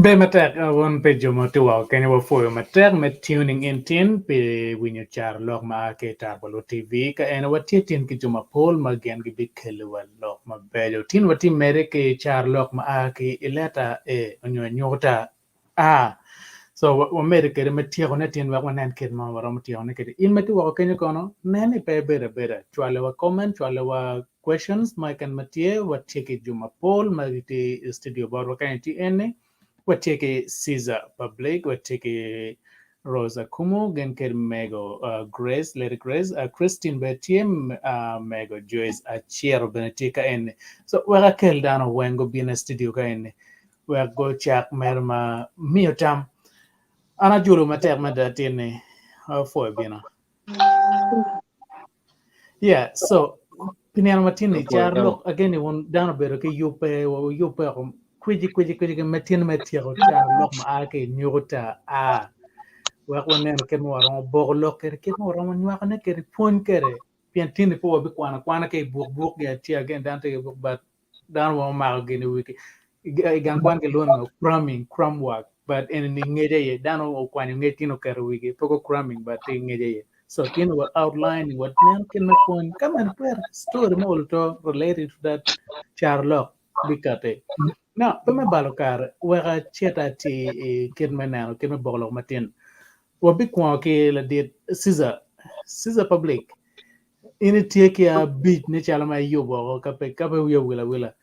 Be matek won pe jomo tuwa kenya wa foyo matek me tuning in tin pe winyo char lok ma ke tar balo TV ka ena wa tin ki joma pol ma gen gi bikele wa lok ma bejo tin wa tin mere ke char lok ma ke ileta onyo nyota so wa mere ke me tiego ne tin wa nen ke ma wa rom tiego ne ke in me tuwa kenya kono nene pe bere chwale wa comment chwale wa questions ma kan matie wa tike joma pol ma ti studio bar wa kan ti ene Wateke Caesar Public, Wateke Rosa Kumu, Genker Mego Grace, Lady Grace, Christine Betiem, Mego Joyce, Chiero Benetica N. So where kel down wengo bina studio kain, where go chak merma miotam, ana juru mater madatine for bina. Yeah, so Pinian Martini, For Char look again, you want down a bit, okay, you pay or you pay quidgy, Matin Matio, Char look my ake, Nuta, work one name came over on Borlock, and came over on you are naked, point carry, Piantini for Bikwana, ke book, get tea again, down to your book, but down one mile again a week. Ganquan alone, crumb work, but in Ningede, down or quan you get in a carry wiki, poco crumbing, but in a so tin were outlining what nan can my point come and per story mo to related to that Charlotte Bicate. Now, Pema Balokar, where I chat at kid man now, can me bolo matin. What big one ke la did Caesar public. In it take a beat ni chala my yobo kape yo willa.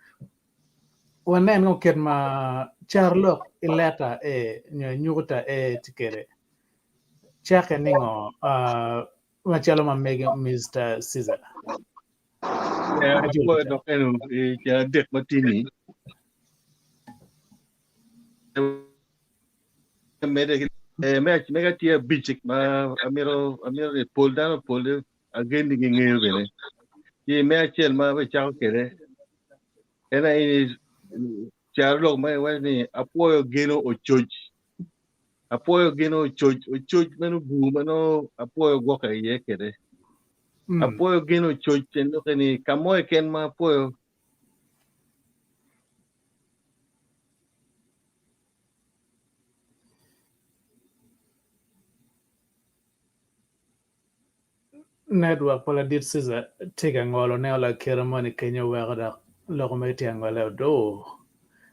One nan no kid ma Charlotte ilata nyuta tikere. Chaka ningo machalo ma mega Mr. Caesar. yeah, Ajul for kita. the kind of Dick Martini. Mede mega tia bichik ma amiro pull down pull again the ngel bene. Ye me chel ma we chao kere. Ena ini charlo ma wani apoyo geno o church. Apoyo geno o church menu bu mano apoyo goka ye kere. Apoyo geno church tendo kani kamoy ken ma apoyo Network pala dit Caesar take angolo ne ola ceremony Kenya wagda loko meti angolo do.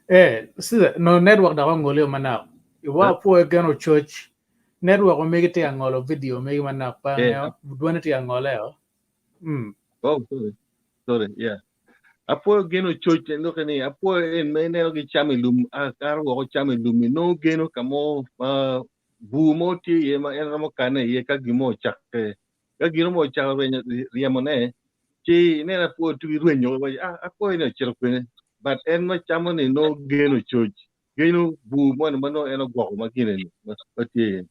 Caesar no network da ngolo mana. Iwa po gano church network o megi te angolo video megi mana pa eh ne duane te angolo. oh sorry yeah. Apo geno church and look any apo in mene gi chami lum a karo go chami lum no geno kamo bu mo ti ye ma en mo kane ye ka gimo chak ka gino mo chak riamone ti ne na po tu ruenyo ba apo ina chiro kwene but en ma chamo ni no geno church geno bu mo no en go ma gine ni ba ti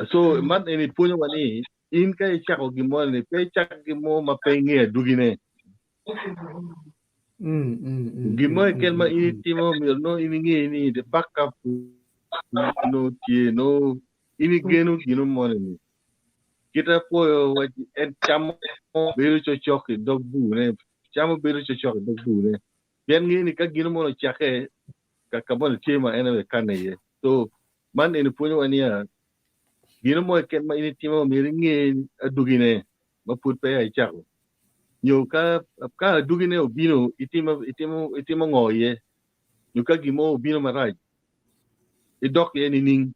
so man eni punyo wani in ka chak gimo ni pe chak gimo ma pe nge dugine Gimoy ken ma initimo mir no iningi ni the backup no tie no ini genu ginu mone ni. Kita po wa en chamo beru chochok dog bu ne. Chamo beru chochok dog bu ne. Bien ngi ni ka ginu mono chake ka kabon tema ene kane ye. So man ene punyo ania ginu mo ken ma initimo mir ngi adugine ma put pe ai chako. Nyo ka dugine obino itimo ngoye yuka gimo bino maraj idok ye ni ning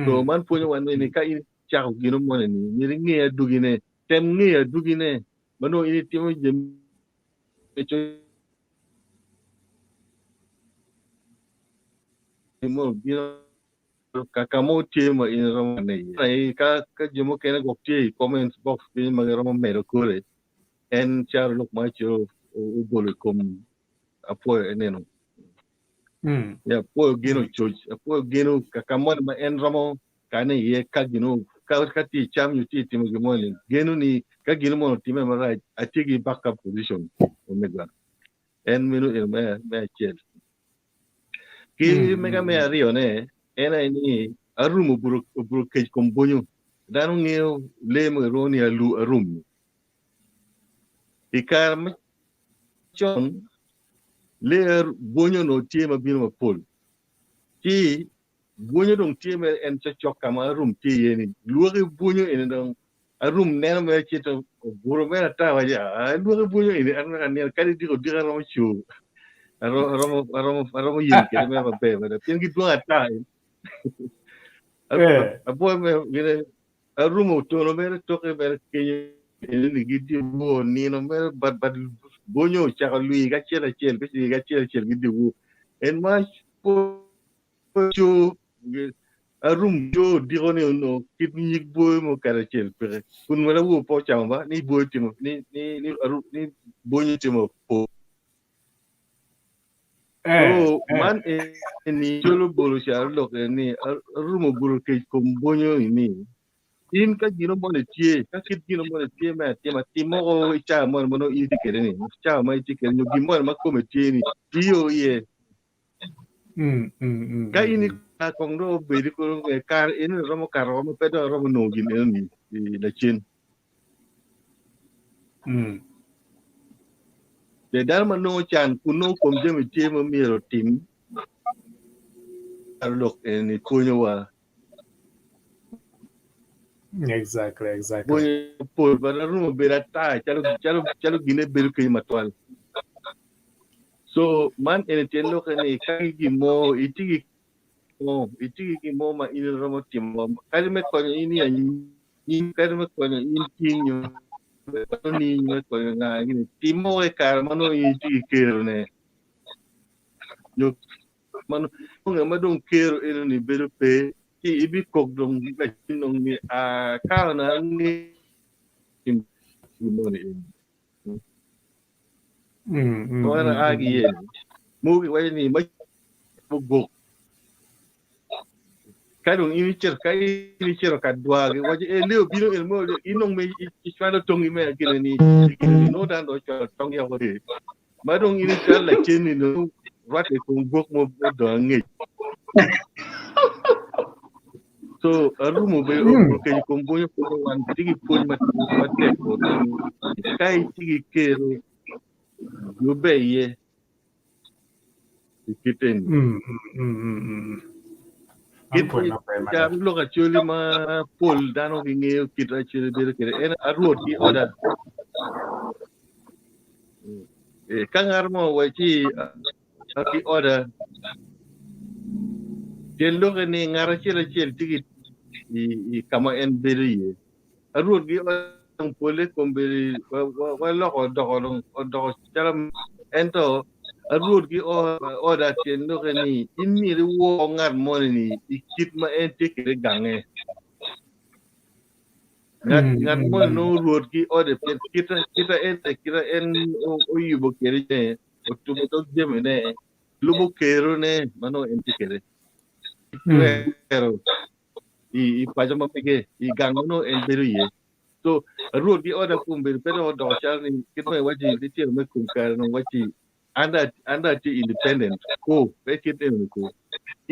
so man punyo wan ni ka in chao gino mo ni ngi dugine tem ngi dugine mano ini timo jem echo mo bino kakamo timo in rom ne ai ka jemo kena gokti comments box bin magaro mero kore en char lok macho u bolo kom apo eneno ya po geno church po geno kakamon ma en ramo kane ye ka geno ka ti cham yu ti timo gemon geno ni ka geno mo time ma right atigi backup position omega en minu el me chel ki mega me ario ne ena ni arumo buru ke kombonyo danu ngeo le mo roni alu arum ikar chon Layer bonyo no tema bino pol. Ti bonyo dong tema en chok kama room ti yeni. Luore bonyo en dong a room nena me chito buro me ta waja. Luore bonyo en an ne kali diko dira no chu. Aramo yin ke me ba be ba. Pien ki dua ta. A boy me gine a room to no me to ke me ke ni gidi bo ni no me but bonyo cha lui ga chela chel ke ga chela chel gidi bo. En ma cho a room jo dirone no kit ni boy mo kara chel pere kun mala wo po chamba ni boy timo ni bonyo timo po so man ni jolo bolo sha lo ni room bolo ke kom bonyo ni in ka gino mo ne tie ka kit gino mo ne tie ma timo o cha mo no i tikere ni cha ma i tikere no gimo ma ko me tie ni tio ye ka ini ka kongdo bedi ko kar ini romo karo pedo romo nogin ini la chin de dar ma no chan kuno kom jemi tiemo miro tim arlok ni kunyo wa Exactly. bonyo pol bara romo bera ta chalo gine beru kay matwal so man ene tiendo kani kagi mo itigi mo ma ini romo tim kali me ko ini ani kali me ko ini tinyo ni me ko nga gini timo e kar mano itigi kero ne yo mano nga madong kero ino ni beru pe ki ibi kok dong la chinong ni a ka na ni tim mo ni ko na agi ye mo ki wai ni ma bugok kadong ini cer ka dwa ge waje e leo bino el mo inong me chwalo tongi me gini ni no dan do tong ya hore madong ini cer la cheni no rate ko gok mo do ngi so arumo be o ke ko bonyo ko wan tigi pol mate ko kai tigi kero yo be ye kiten jam lo ka chuli ma pol dano ki ngeo kita chuli be kere en aruot ki oda kangar mo wachi ki oda den lo ni ngara chela chel tigi i kama en beri ye aruot ki oda pole komberi wa lo ko do chalam ento aruot ki oda ten lo ni inni ri wo ngar mo ni ikit ma en tikere gange ngat mo no ruot ki oda pen kita en o yubo kere ne o tumo to jeme ne lubo kero ne mano en tikere kero i pajama pege i gangono en beru ye so ruot ki oda kumbe pero do chal ni kito me waji ditir me kum kar no waji anda ti independent ko be kite ne ko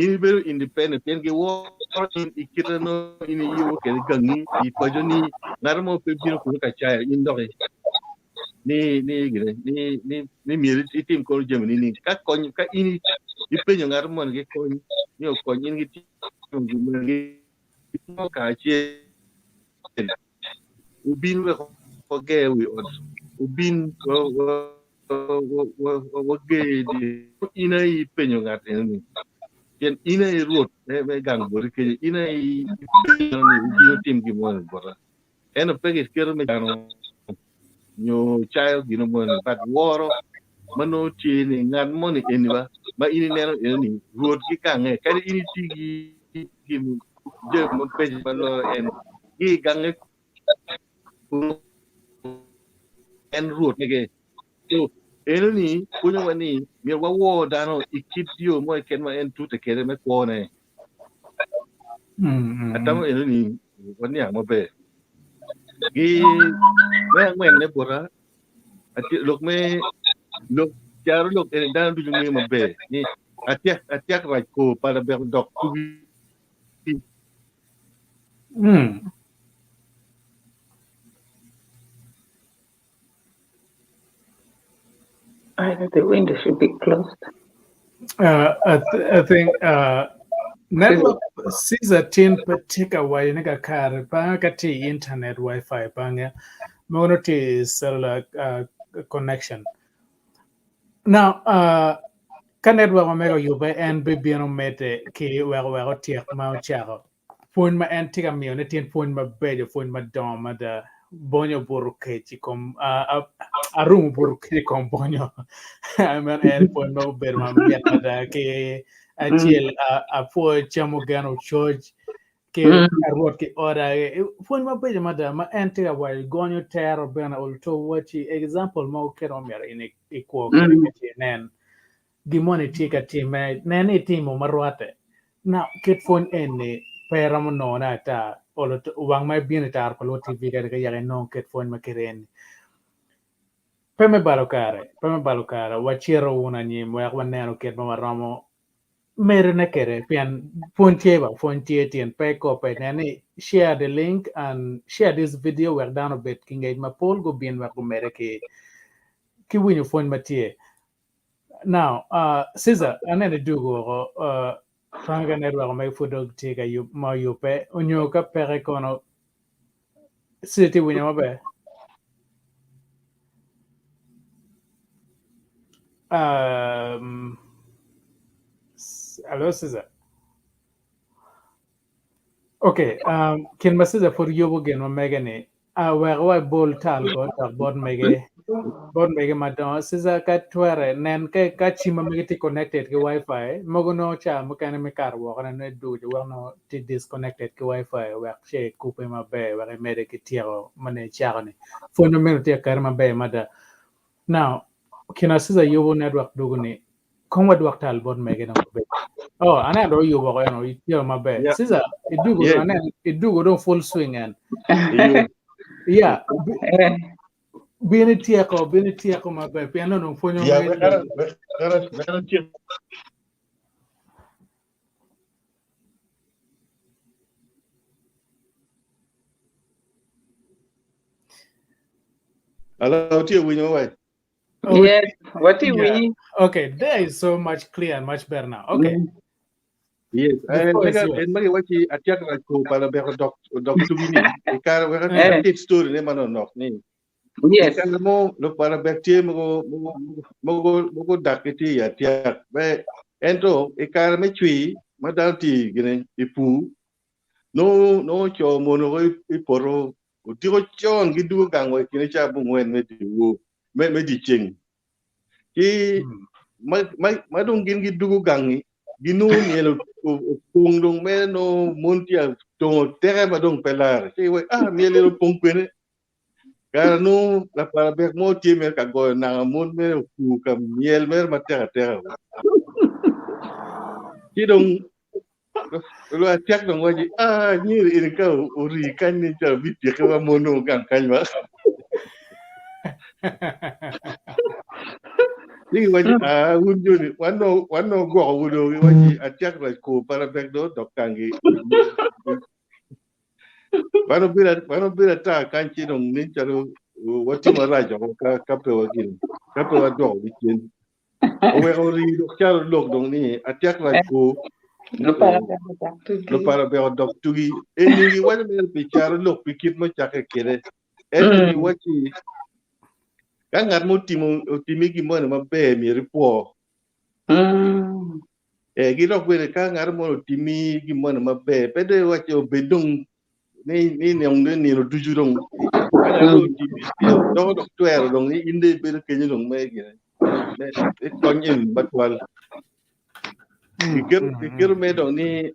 ini beru independent pen ge wo in ikita no ini yubo kere gangi i pajoni narmo pe biro ko ka chaya indore ni mieri itim ko jemi ni ka kon ka ini ipenyo narmo ge kon ni ko ni ti mo ka che ubin we ko ge we od ubin wo ge di ina ipenyo ngate ni yen ina i ruot me gang bori ke ina i ni ubin tim gi mo bora eno pege kero me gano nyo chayo gino mo but woro mano tieni ngan mo ni eniba ma ini neno eni ruot ki kange kadi ini tigi gimi je mo peje balo en gi gange en ruot nege so eno ni kunyo wani mi wo dano ikit dio mo ken ma en tute kere me kone atamo eno ni wani amo be gi me ngwen ne bora ati lok me lok Caro Lok en dano du ngi mo be ni atiak ra ko para ber dok tubi The window should be closed. I think network Caesar tin patika wai nega kar pa kati internet Wi-Fi panga monoti cellular connection. Now ka network mega yuba en bibiano mete ki wego tiek ma charo. Phone ma en tika mi on tin phone ma bejo phone ma dom ma da bonyo buru kechi kom a room buru kechi kom bonyo. Man en phone ma bejo ma miat ma da ke achiel a po chamo gano church ke arwot ke ora phone ma bejo ma da ma en tika wai gonyo tero bena ulto wachi example ma ukero mer in equal ke nen gimone tika time nene timo marwate na ket phone ene pera mo nona ta olo wang mai bien tar palo tv ga ya no ket phone ma keren peme balokare wachiro una nyim wa waneno ket ma ramo mere ne kere pian phone tie tien pe ko pe nene share the link and share this video where down a bit kinga ma pol go bien wa ko mere ki winyo phone ma tie now Caesar anene dugo Panga network may fudog tiga you ma you pe unyo ka pere kono city winya mabe hello Caesar okay kin ma Caesar for yobo gen ma megane wa bol tal go ta bod mege madon Caesar ka twere nen ka chima mege ti connected ke wifi mogo no cha mo kana me kar wo kana ne du jo no ti disconnected ke wifi wa che coupe ma be wa mede ke tiro mane chagane fo no me ti kar ma be mada now kina Caesar yobo network duguni kon wad waktal bod mege no be oh ana do yobo ko no yo ma be Caesar idugo do anen idugo do full swing and yeah bini tieko maber piano no fonyo Hello, dear, we know why. Yes, what do we? Okay, there is so much clear and much better now. Okay. Yes, and magi wachi atiak la ko para be dok tu gini. Ikar we ka tit story ne mano nok ni. Yes. Ikar mo lo para be tie mo dakiti ya tiak. Be ento ikar me chui madalti gini ipu. No cho mono go iporo. Utiko chon gidu gangwe kini cha bungwen me diwo. Me di ching. Ki madung gin gidu gangi. Ginu nielo pung dong me no montia to tere ba dong pelar ki we miele lo pung kwene kara no la para bek mo ti me ka go na mon me ku ka miel mer ma tere ki dong lo atiak dong waji ni ri ka uri kan ni ta bit ke wa mono kan kan ba ni waji unjo ni wano go wudo waji atiak la ko para bek do dokangi Bano bila ta kanchi dong ni chalo wati maraja ka pe wakil ka pe wa do bikin o we ori do chalo lok dong ni atiak la ko Lo para be dok tugi eningi wani mel pe chalo lok pikit mo chake kere eningi wati kangar mo timi ki mo ma be mi ripo gi dok we kangar mo timi ki mo ma be pede wati o bedong ni ni no duju dong ano do tuer dong ni inde be ke ni dong me gi me konyin batwal ikir me dong ni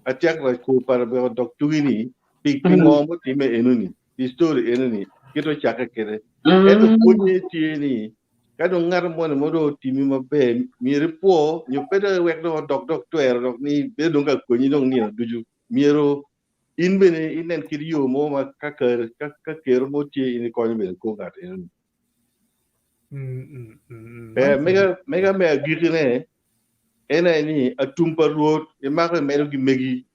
atiak la ko para be dok tugini ping mo ti me enuni history enuni kito chaka kere eto kunye ti ni kado ngar mo do ti mi ma be mi repo nyu pede wek do dok tuer dok ni be dong ka kunyi dong ni duju miero in bene inen kiriyo mo ma ka ker mo tie in ko ni ko gat en mega me agitine ena ni atumpa road e ma ko mero gi megi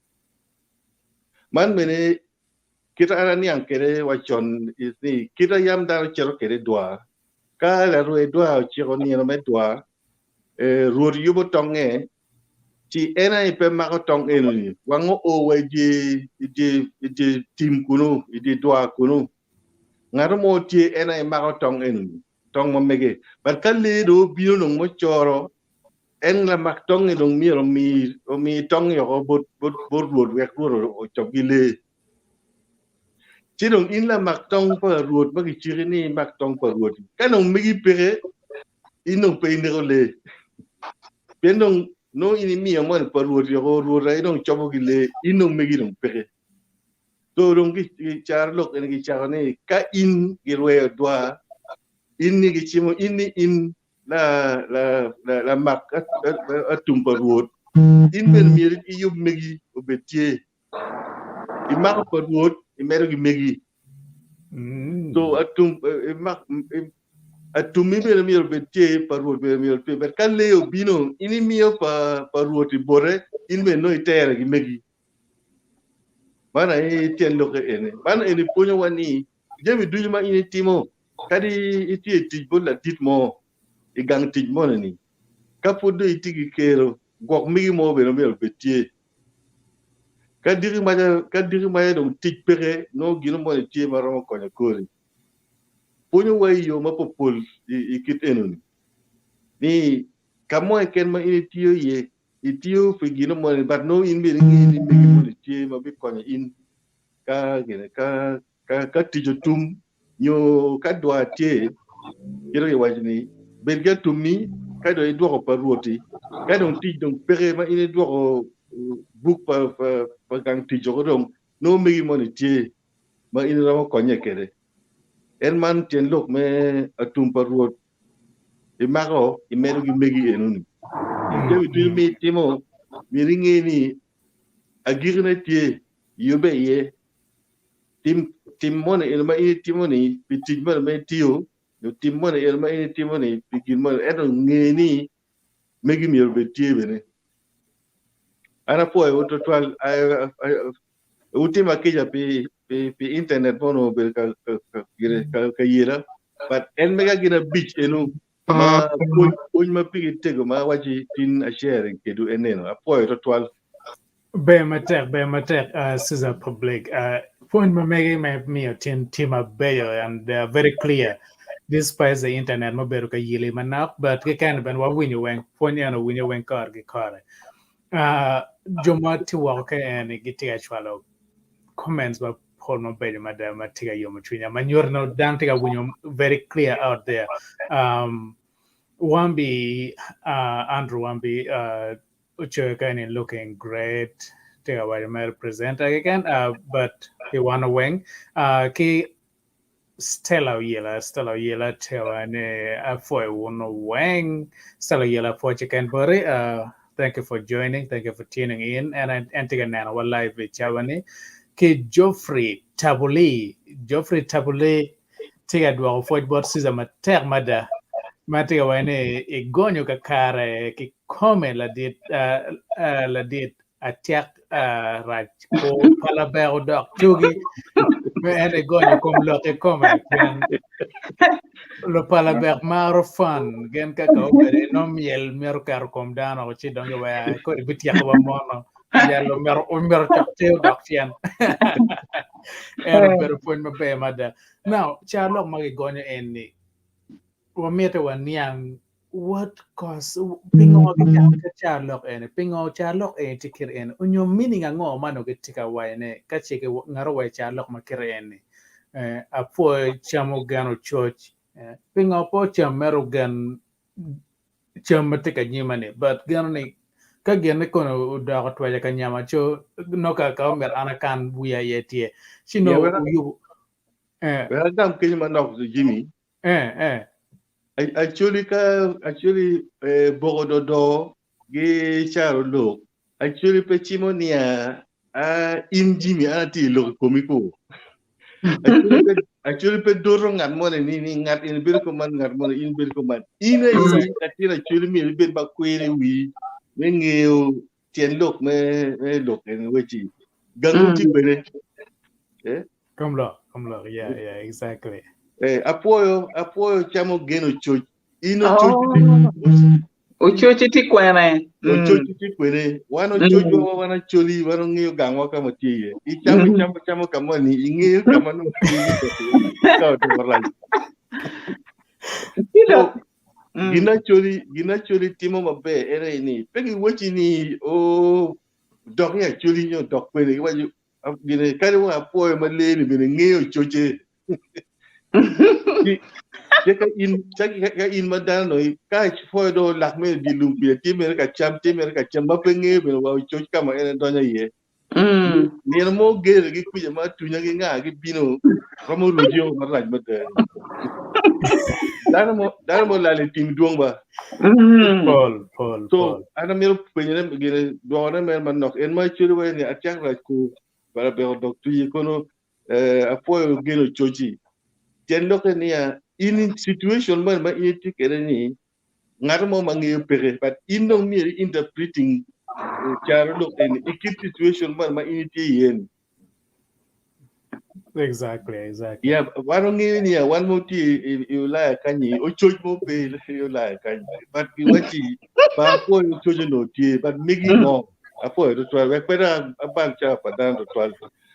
man bene kita ana ni ankere wa chon is ni kita yam da chero kere dwa ka la ro edwa chiro ni no medwa ro yubo tonge ti ena ipe mako tong enu ni wango o weje ije tim kuno ije dwa kuno ngaro mo ti ena i mako tong enu ni tong mo mege bar kalle do bino no mo choro en la mak tong e dong mi tong yo bot wek o chogile ti dong in la mak tong pa ruot ba ki chiri ni mak tong pa ruot kanong migi pere inong pe indole pendong no ini mi mo pa ruot yo ruot ai dong chogile inong migi dong pere to dong ki char lok en ki char ne ka in girwe dwa in ni ki chimo in la mak atum pa ruot in ben mi i yub megi obetie i mak pa ruot i mero gi megi so atum mi ben mi obetie pa ruot ben mi obetie per kalle obino ini mio pa ruot i bore in ben no i tere gi megi bana i tien lo ke ene bana ene ponyo wani jemi duju ma ini timo kadi iti tijbol la dit mo i gang tijmo ni kapodo itigi kero gok migi mo be no be betie kadiri ma dong tij pere no gino mo tie maro ko nya kori ponyo way yo ma popol ikit enuni ni kamo ken ma ini tiyo ye itio fi gino mo but no in be ngi migi mo tie ma be ko nya in ka gene ka tijo tum nyo ka dwa tie kiro ye wajini belga tumni ka do i dwo pa ruoti ka dong tij dong pere ma ini dwo buk pa gang tijo dong no migi mo tie ma ini ra ko nya kede en man tien lok me atum pa ruot i mago i meru gi megi enuni dewi tu mi timo mi ringe ni agirna tie yobe ye tim mone el ma ini timo ni pitij ma me tio yo tim mone el ma ini timo ni pikin mo edo ngeni megi mi yobe tie bene ana po e otro twal ultima kija pi internet bono be ka yira but en mega gina beach enu ma ma pigi tego ma waji tin a sharing kedu eneno apo e twal be matek Caesar public point ma mege me team of beyo and they are very clear despite the internet mo beru ka yili manak but ke kan ben wa winyo wen point yana winyo wen kar ge kare jomati wa ke en giti achwalo comments ba Paul Mabedi madam Matiga Yomutrinya. Manure no Dantiga Winyum very clear out there. Wambi Andrew Wambi Uchokan looking great. Tiga Waymer present again, but he won a wing. Ki Stella Yela Tewane for one wing. Stella Yela for Chicken Burry. Thank you for joining. Thank you for tuning in. And Antiga Nana live with Chavani. Ke Geoffrey Tabuli tiga dwa foj bot siza mater mada matiga wane igonyo kakare ki kome la dit atiak raj ko pala bero dok chugi me ene gonyo kom loke kome lo pala ber maro fan gen kaka obere no miel mero kar kom dano chi donge wa ko bitiak wa mono yallo mero chakte dok fian and better point my bay mother. Now, Charlotte Magigonia and what made one young what cause pingo Charlotte and pingo Charlotte and ticker in on your meaning and more man get tick away and catch a naraway Charlotte Mackerene a poor chamogano church pingo pocha merogan chamatica nyimane but ganni kagene kono da twaja kanyama cho noka ka mer anakan buya yetie sino you Adam kenya manok Jimmy actually bogododo ge Caro Lok actually pechimonia in Jimmy anati lo komiko actually pe doro ngat mo ni ngat in bir ko man ngat mo in bir ko man ina yi atira actually mi bir ba kwere wi ngeo tien lok me lok en wechi gangu ti bene come lo yeah exactly apoyo chamo geno choch. Ino Uchochi ti kwene. chochi ti kwene. Wano chochi wana choli wano ngiyo gangwa kama tiye. Chamo kama ni ingiyo kama no ni kao to warai. So gina choli timo mabe ere ni. Pegi wachi ni dog ya choli nyo dog kwene waju gina kare wa apoyo maleni bine ngiyo chochi. Jeka in madano ka fodo lakme di lumpia timer ka cham ba penge be wa choch kama ene donya ye ni mo gere gi kuje ma tunya gi nga gi bino romo rujo maraj mate dana mo lale tim duong ba Paul so ana mero penyere gere doona men man nok en ma churu we ni atyak ra ku para be doctor yi kono apoyo geno chochi ten loke ni in situation man ma iti kere ni ngar mo mangi pere but in no me interpreting Caro Lok in ikip situation man ma iti yen exactly yeah wano ngi ni one more ti you like kanyi o choj mo pe you like kanyi but you wachi pa po you choj no ti but migi no apo do twa we pera aban cha pa dan do twa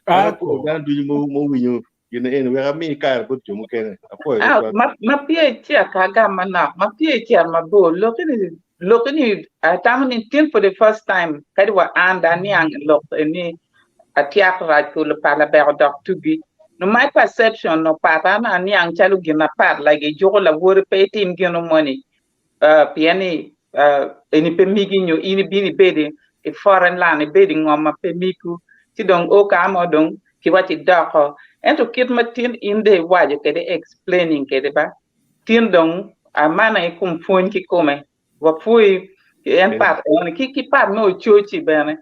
apo dan du mo winyo yene en we mi ka bo tu mo kene apo do twa Ma pia tia kaga mana. Ma pia tia ma bo. Lokini tamu tin for the first time. Kadi wa anda ni ang lok ni atiak right to le pala be dok to be. No my perception no pata na ni ang chalu gina pat like a jogo la wori pay team gino money. Piani eni pe migi nyo ini bini bedi e foreign land e bedi ngoma pe miku ti dong o ka mo dong ki wati dako and to kid matin in the waje kede explaining kede ba tin dong amana e kum fon ki come wa fui en pat on ki pat no chochi bene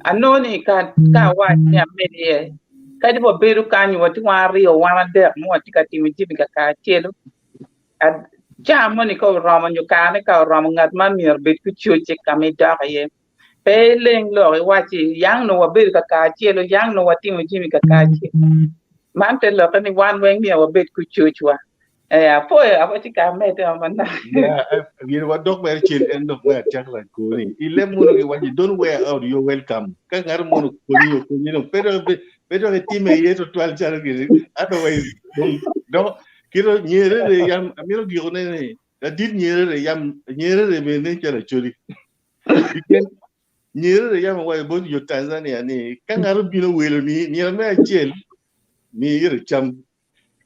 anoni ka wa ni amede kadi bo beru kanyu wati wa rio wana der mo wati ka timi jibi ka chelo money ko Roma nyukane ka Roma ngat man mir bit ku chuche kami dakaye pe leng lo wachi yang no wabir ka chielo yang no wati mo jimi ka chi man te lo kani wan weng mi wabit ku chuchwa po abati ka mete amanda you what dog mer chin en dog mer chak la ko ni ile muno ge waji don't wear out you're welcome ka ngar muno ko ni no pero time ye to twal char ge otherwise don't kiro nyere re yam amiro gi one ne dit nyere re yam nyere re me ne chala chori iken nyere re yam wa bo yo Tanzania ni kangaru bino welo ni me chel ni yere cham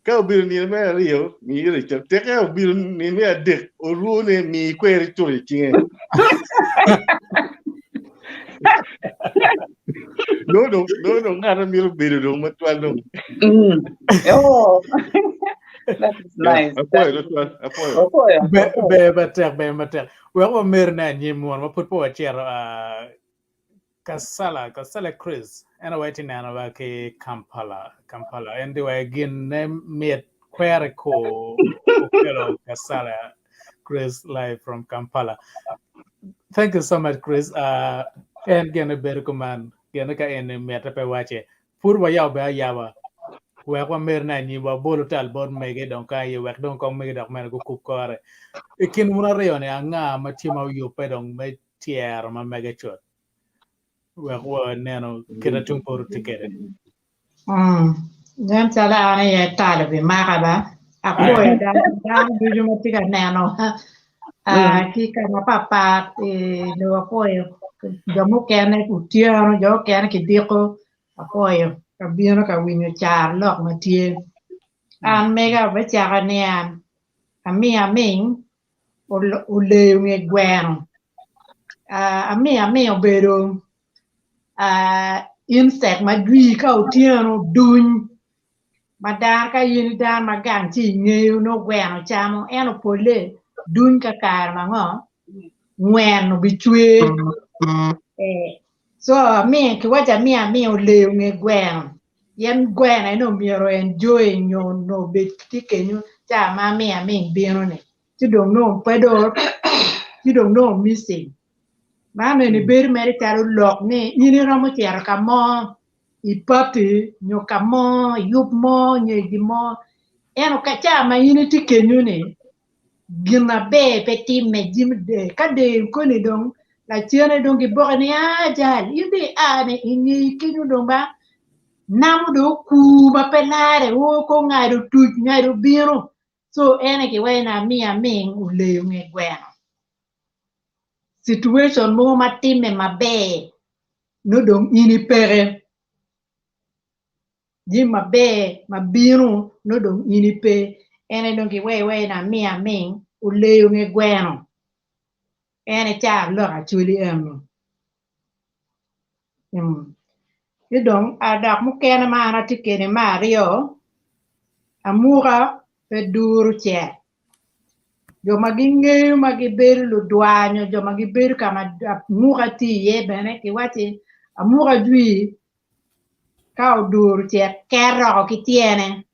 ka biro ni me rio ni yere cham te ka biro ni me de o ruone mi kwere chori tinge no ngara miro biro do matwal no oh that is nice apoyo better well mer na nyimon ma put po chair Kasala Chris and waiting na ba ke Kampala and they were again made Querico Kasala Chris live from Kampala. Thank you so much, Chris. And gonna be recommend gonna ka en meta pe wache purwa yaw ba yawa we ko mer na ni ba bolu tal bod mege don ka ye wek don ko mege dok men ko kup kore ikin muna reyo ne anga ma tima yo pe don me tier ma mege chot we ko neno kena tung por tikere Jam sala ana ye tale bi maka ba ako ya dan duju matika neno ki kana papa lo apoyo jamu kene utiano jo kene ki diko apoyo kabino ka winyo char lok matie an mega becha ne an ami ule nge gwen ami obedo insect madwi ka utiano duny madar ka yin dan magang chi ngeu no gwen chamo eno pole duny ka kar mango ngwen no bichwe so mi ki wacha mi olew nge gwen yen gwen ai no miero enjoy no bit tikenyu cha ma mi bino ne ti dong no pedo ti dong no missing ma ne ber mere Caro Lok ne ini romo tiar kamo ipati nyo kamo yup mo nye di mo eno kacha ma unity kenyune gina be petit me jim de kade ko ni dong la tiene dong gi bogni ajal inde ane ini kenyu dong ba namu do ku ba pelare wo ko ngado tuj ngado biro so ene ki wena mia ming ule nge gweno situation mo matime mabe no dong ini pere jim mabe mabiro no dong ini pe ene dong ki wena mia ming ule nge gweno ene cha lo Acholi em cái đồng đọc một cái mà nó thích cái mà rio amura peduru che yo maginge magiberu lo duanyo yo magiberu kama amura ti ye bene ki wati amura dui ka oduru che kero ki tiene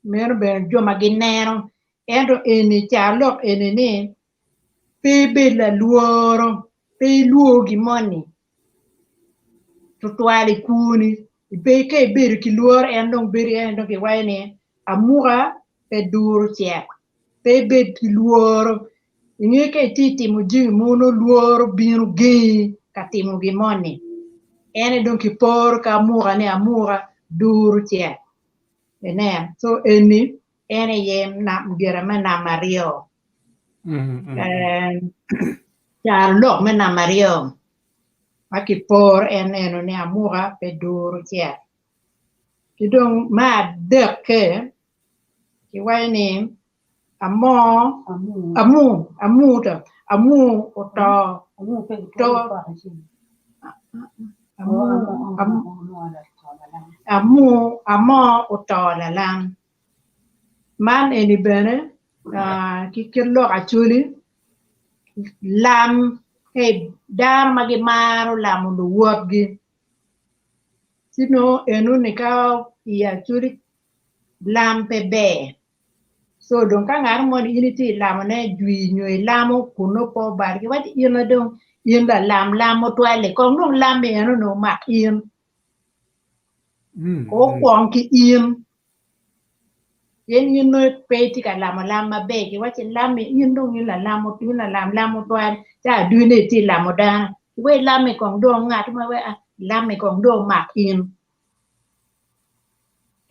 mero ben yo maginero endo eni charlo eni ne pe la luoro pe luogi moni tutuali kuni beke bir ki luor endong bir endong ki wayne amura pe dur che pe bet ki luor inge ke titi muji muno luor binu ge katimu gi moni ene don ki por ka amura ne amura dur che ene so eni ene yem na gira na Mario Caro Lok me na Mario Maki por eno ne amura pe dur che kidong ma deke ki wayne amu oto oto la lang man eni bene ki kirlo Acholi lam hey dar magi maru lam do wobgi sino enu ne ka ya Acholi lam pe be so don ka ngar mo unity lam ne jui nyoy lamo kuno po bar ki wat ina don yin la lam mo toile ko no lam me no mak yin ko kwon ki yin yin no pe ti ka lam ma be ki wat lam me yin don yin la lam mo toile cha du ne ti lam mo da we lam me kong do ngat ma we lam me kong do mak yin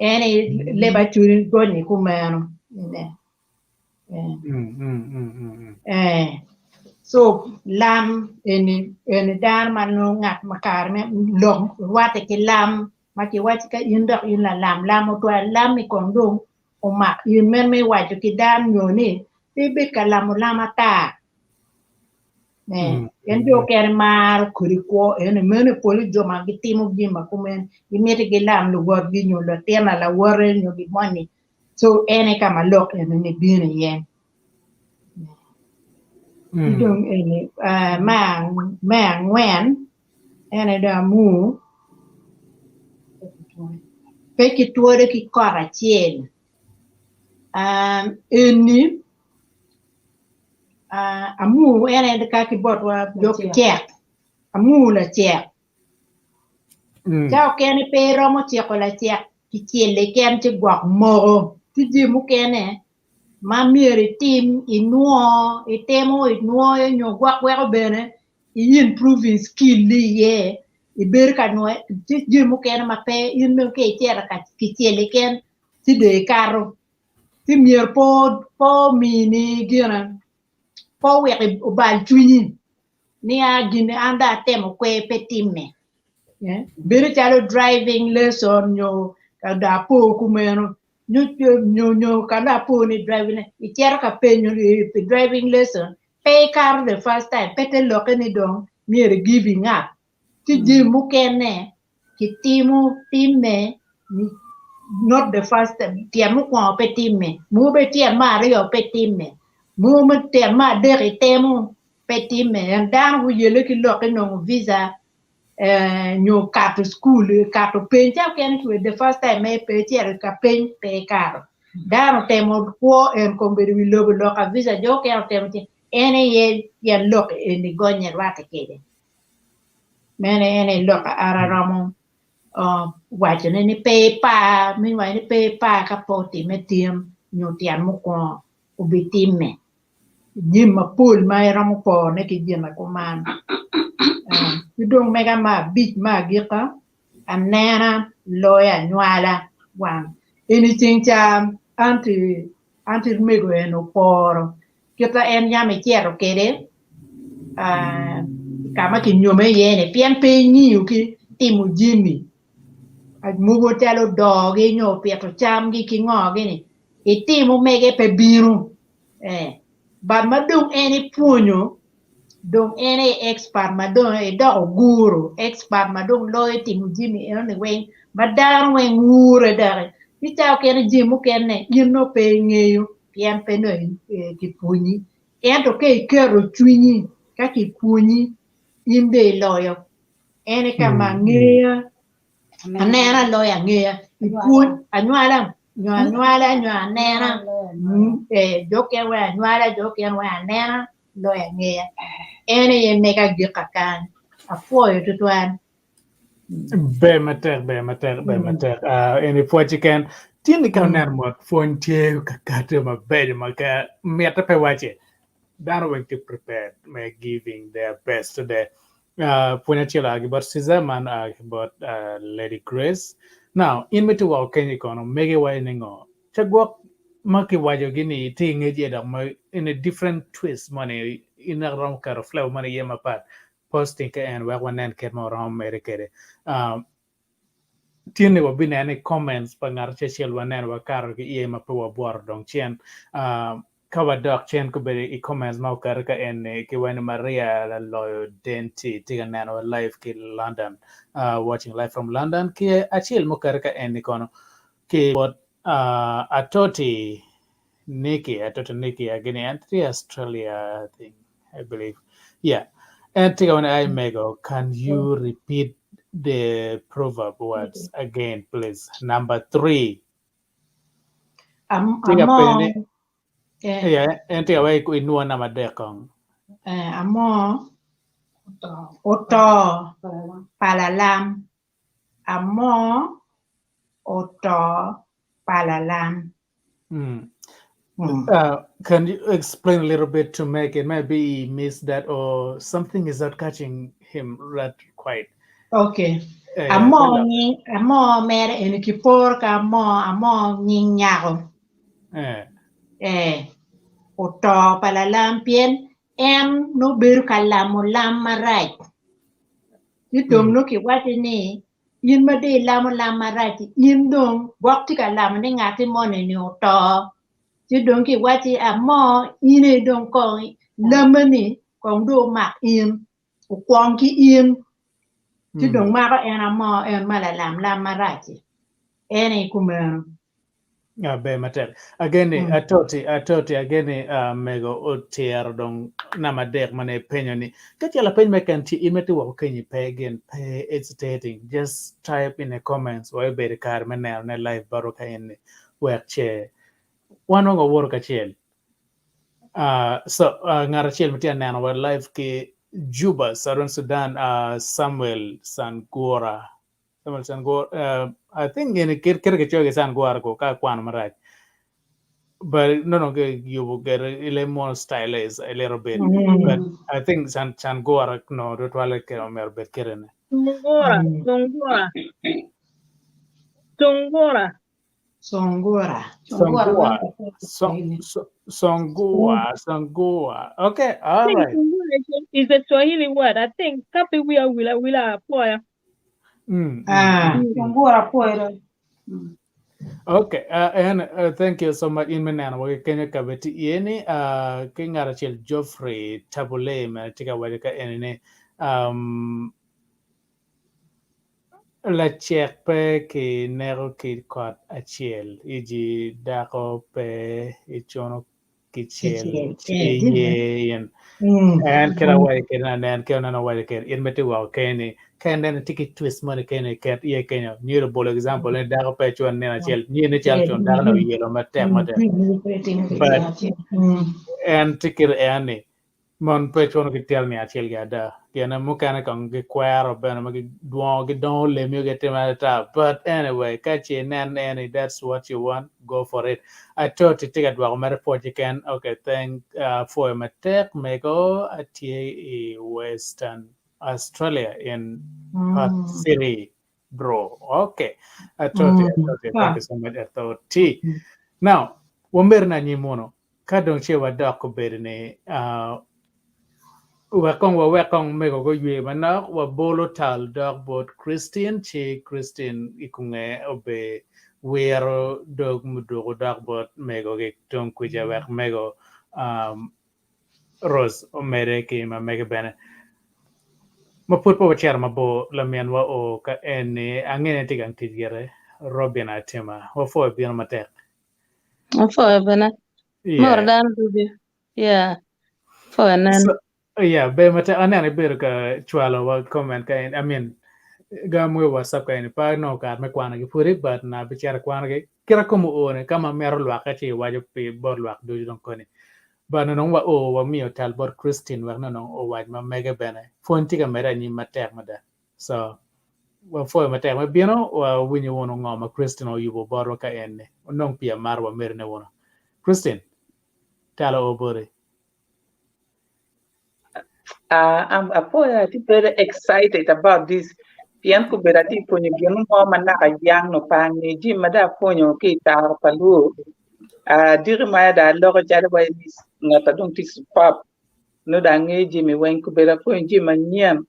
ene le ba churin ko ni kumano so lam eni dar manu ngat makar me long wate ki lam ma ki wate ka indok in la lam mo to lam mi kong dong o mak yin men me wa ki dam nyo ni be ka lam ta en jo ker mar kuri ko en men poli jo ma gi timo gi ma kumen imete gi lam lu gor gi nyo lo tema la wore nyo gi moni so ene kama lok en ne bine yen Dung ene ma ngwen ene da mu pe ki tuore ki kora chien eni amu ene de ka ki bot wa jok chek amu la chek chao kene pe romo chek la chek ki chiele ken ti gwak mo ti ji mu kene ma mieri tim inuo itemo inuo nyo gwak weko bene improving skill li ye iber ka no ji mu kene ma pe in me ke chera ka ki chiele ken ti de karo ti mier po mini gina po weki ubal chunyi ni a gine anda temo kwe petime bere chalo driving lesson nyo kada po kumeno nyo kada po ni driving ichera ka penyo driving lesson pay car the first time pete loke ni dong mere giving up ti ji mukene ki time not the first time tiamu kwa petime mu be tiama rio petime mu me tiama deri temu petime dan wu yele ki loke no visa nyo kato school kato pen cha ken to the first time me pe tiere ka pen pe karo dan temo ko en kombe wi logo loka visa jo ke temo ti ene ye loke en gonye wate kede mene ene loka araramo wacho ni pe pa mi wa ni pe pa ka po ti me tiem nyu tian mo ko ubi time jim ma pul ma era mo po ne ki jim ko man dong mega ma big ma gika anena loya nywala wan anything cha anti mego eno por kita en ya me quiero kede kama ki nyome yene pian pe nyiu ki timu jimi mugo telo dogi nyo pieto cham gi ki ngogi ni itimu mege pe biru ba madung eni punyo dong ene expert madung do guru expert madung loy timu jimi ene wen madar wen ngure dare ni taw ken jimu ken ne yino pe ngeyo pian pe no ki punyi ento ke kero chunyi ka ki punyi imbe loyo ene kama ngeya anena loya ngeya ipun anwala nena joke we anwala joke we anena loya ngeya ene ye mega gikakan afoyo tutwan be mater ene pochiken tieni kaner mo fontie kakate maber maka meta pe wache daro went to prepare my giving their best today punya chila but sizaman but Lady Grace now in metu wa kenyi kono mege wa ningo chagwa maki wajo gini tinge jeda in a different twist money in a rom karo flow money yema pat posting ka and wa wanen ket mo rom merikere tiene wa bina any comments pa ngar chechel wanen wa karo ki yema pa wa bor dong chen kawa dok chen ko be I comments mau kar ka en ki wen Maria la loyo denti tiga nano live ki London watching live from London ki achil mo kar ka en kono ki what atoti Nikki again entry Australia I think I believe yeah and tiga when I mego can you repeat the proverb words again please number 3 tiga pene yeah, enti away ku inua na madekong. Amo oto palalam. Amo oto palalam. Can you explain a little bit to make it? Maybe he missed that or something is not catching him right quite. Okay. Amo mere enikipor ka amo nyinyago. Oto palalampien em no ber kalamo lamarai yitom no ki wati ni yin made lamo lamarai yin dong wakti kalamo ni ngati mone ni oto yidong ki wati amo ine dong ko lamani kong do mak in kwong ki in yidong ma ko en amo en malalam lamarai ene kumero Be mater again atoti again mego otier dong namadek mane penyo ni kati ala pen mekan ti imeti wa kenyi pe again pe hesitating just type in the comments or be the car manel na live baro ka in work che wano go work ka chel so ngara chel meti na wa live ke Juba Southern Sudan Samuel Sangora I think in kir ke choge san guar ko ka kwan marai but no you will get a more stylized a little bit but I think san guar no ritual ke omer bet kerene Songua. Okay, all right. It's a Swahili word. I think kapi we will poya. Songua poya. Okay, and thank you so much in Manana. We can kabeti yeni kingara chil Geoffrey Tabule ma tika wadika ene la check pe ki nero ki kot achiel iji dako pe ichono kichiel yen and kera way kena nan kena na way ken in meti wa keni kan den tiki twist money keni ket ye kenya new ball example ne dako pe chon ne achiel ni ne chal chon dako na yelo matek but and tikir ane mon pe chon ki tel ni achiel ga da Kiana mukana kang ge kwaro bana magi duong ge don le mi get mata. But anyway, kachi nan any that's what you want, go for it. I thought to take a dog matter for you can okay thank for my tech mego at Western Australia in Perth City, bro. Okay. I thought thank you so much. I thought now wamber na nyimono kadong chewa dako berne wakong mego go yue manak wa bolo tal dog bot Christian ikunge obe wero dog mudogo dog bot mego ge tong kuja wak mego Rose o mere ki ma mega bene maput po char mabo lamian wa o ka ene angene tigang tigere Robin atema wa fo bian matek For bana. More than yeah. For nan. Yeah, be mate anane beru ka chwalo wa comment ka I mean gamu WhatsApp ka ni pa no ka me kwana gi puri but na bichara kwana gi kira komu one kama mero lwa ka chi wajo pe bor lwa do don koni ba no wa o wa mi hotel bor Christine wa no o wa ma mega bene fonti ka mera ni matek mada so wa fo matek ma bino wa winyo wono ngoma Christine o yubo bor ka enne non pia mar wa merne wono Christine tala o bore I'm very excited about this. Pian ku berarti punya genu mau mana yang no pangi ji mada punya kita palu. Diri maya da logo jada wa ni ngata dong tis pap. No da ngi ji mi wen ku bera punya ji manyan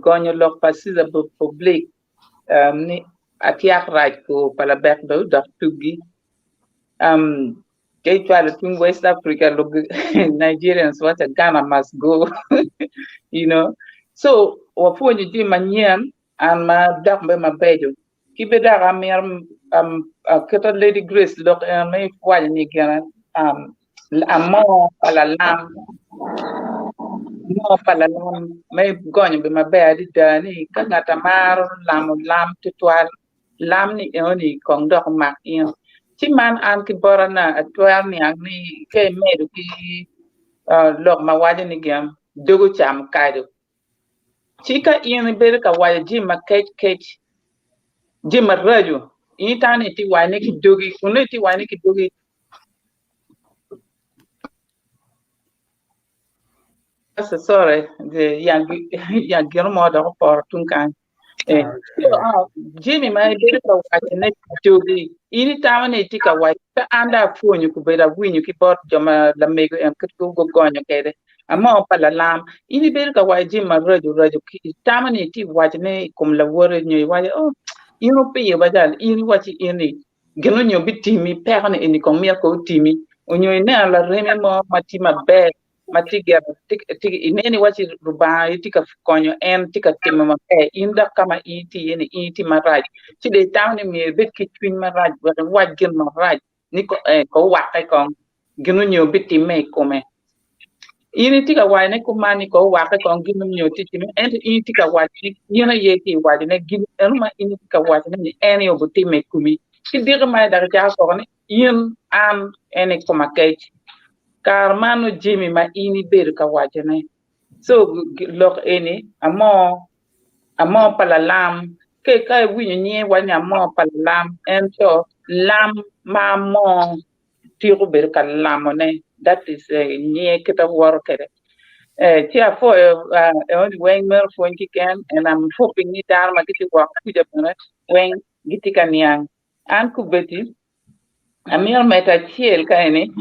gonyo lok pasida public ni atiak right ko pala back do da tugi. They try to think West Africa, look, Nigerians, what a Ghana must go, you know. So, when you do my and my dark by my bed, keep it up. I Lady Grace look and me while you get more palalam, may going be my bed, Danny, Kanatamar, lam to twelve, lam ni only kong dog mark in. Chiman an ki borana atwal ni agni ke medu ki lok ma waje ni gam dogo cham kaido chika in ber ka waje jima kech jima raju itani ti wani ki dogi une ti wani ki dogi sorry the yang girmo da por tunkan Jimmy my ber ka waje ne dogi ini tawani ti ka waje ka anda fonyu ku bera winyu ki bot joma la mego em kut go gonyo kede amma pala lam ini ber ka waje ma raju ki tamani ti waje ne kum la wore nyoy waje oh ino pe badal ini wachi ini gelo nyo bitimi perne ini ko mi ko timi onyo ne ala reme mo matima be matiga tik ineni wachi ruba tika konyo en tika tema ma pe inda kama iti maraj ti de tawni mi bet ki twin maraj wa wajgen maraj ni ko wakai kon gelo nyo bitimi kome ini tika wa ne ko mani ko wakai kon gelo nyo titimi en ini tika wachi yena yeki waji ne gil elma ini tika wachi ne eni obutime kumi ki dir ma dar ja ko ne yin am eni ko makay Carmano Jimmy ma ini ber ka wajane so lok eni amo palalam ke kai winyo nye wanya amo palalam and so lam ma mo tiro ber ka lamone that is nye kita wor kere tia for only when mer for can and I'm hoping ni dar ma kiti wa kuja pere when giti kanyang an kubeti amir meta chiel ka eni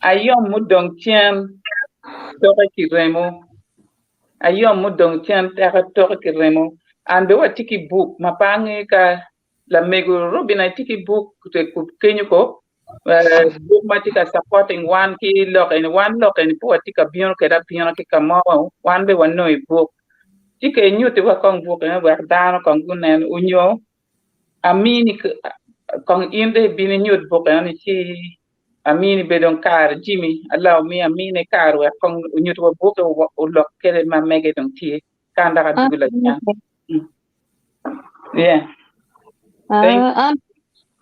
ayom mudong chen toke kiremo ayom mudong chen toke kiremo and be what tiki book mapange ka la mego robina tiki book te kenyu ko book matika supporting one ki lock and po tika bion ke da bion ki kamo one be one no book tike nyu te wa kong book na wa dano kong gunen unyo amini kong inde bini nyu book ani chi Amini bedon kar Jimmy allow me amini kar wa kong unyut wa boke o lok kere ma mege don tie kanda ka dugula yeah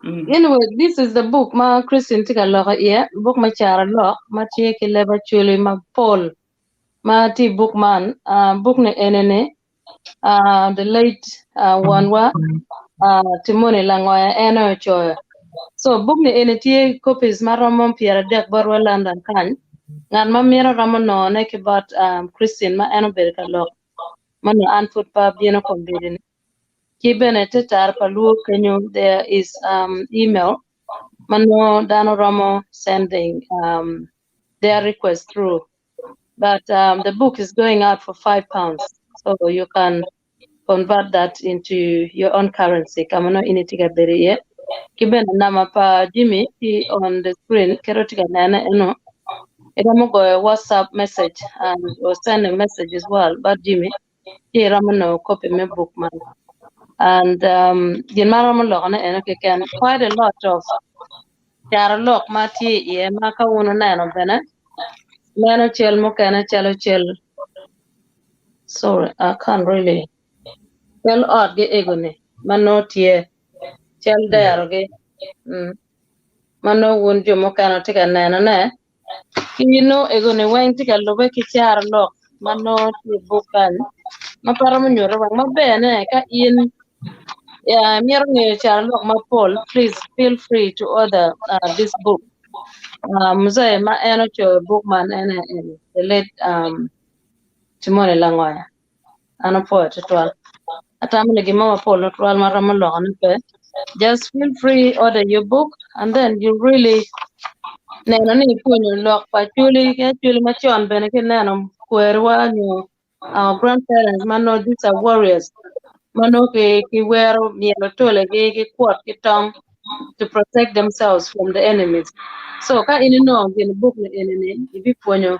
Anyway, this is the book ma Christian tika loka book ma Caro Lok ma tie ke leba chule ma Paul Mati Bookman, book ne enene, the late one wa, Timoni Langoya eno choya. So book ne eneti copies maramon Pierre Dek Barwa London kan. Ngan ma mira ramano neki but Christian ma eno berka lok. Mano anfut pa bieno kombidin. Kibene tetar paluo kenyo there is email. Mano Dano Ramo sending their request through. But the book is going out for £5. So you can convert that into your own currency. Kamano initiga beriye. Kiben nama pa Jimmy on the screen. Kerotiga nana eno. Iramu go a WhatsApp message and or send a message as well. But Jimmy, here Ramano copy me book man. And Ginmaramu Logana eno can quite a lot of Caro Lok mati ye maka uno nano bene. Nano chel mo kana chelo chel. Sorry, I can't really. Chel odd ge egone. Mano tie chel there ge. Mano wun jomo kana tika nano ne. Kino egone weng tika lobe ki Caro Lok. Mano tie bukan. Mapara nyoro bang mabene ka in. Yeah, mirror Caro Lok ma Paul. Please feel free to order this book. Mzee ma eno cho bookman ene the late Timoni Langoya. Ano poet twal. Atamile gi mama Paul twal maramo logan pe. Just feel free order your book and then you really neno ni kunyo lok pa chuli machon bene ke neno kwerwa nyo our grandparents mano these are warriors. Mano ke wero mielo tole ke kwat ke tong to protect themselves from the enemies. So ka in the book ni enene ibi ponyo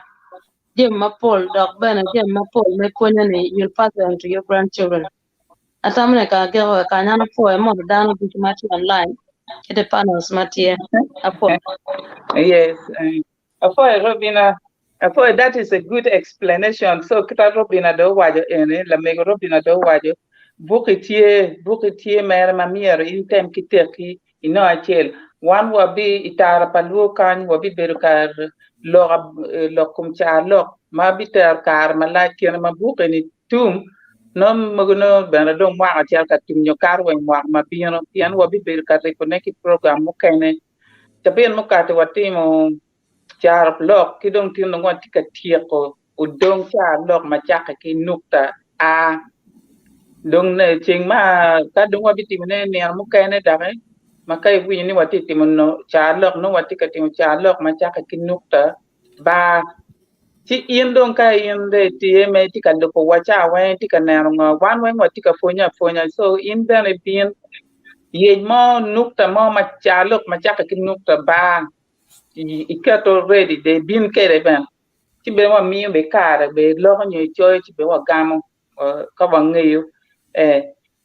Jim Mapol dog bena Jim Mapol me ponyo ni you'll pass it on to your grandchildren. Atamne ka gero ka nyana po e mo dano bi mati online the panels mati apo. Yes. Robina, that is a good explanation. So kita Robina do wajo ene la mego Robina do wajo bukitie mer mamiero in tem kiteki ino achel wan wabi itara paluo kan wabi berukar lokum cha lok ma bitar kar malak kena mabuke ni tum no magno bana do mwa achel ka tum nyokar wen mwa mabino pian wabi berukar reconnect program mukene tapen mukate watimo char lok kidong tin ngwa tika tieko udong char lok machaka ki nukta a dong ne ching ma ka dong wa biti ne mo kay ne dare ma kay wi ni wati ti no charlok no wati ka ti charlok ma cha ka kinukta ba ti yin dong ka yin de ti me ti ka do ko wa cha wa ti ka na ngo wan wa wati ka fonya so in ben e bin ye mo nukta mo ma charlok ma cha ka kinukta ba I got already they been kere ben ti be wa mi be kare be lo nyo choy ti be wa gamo ka wa ngeyo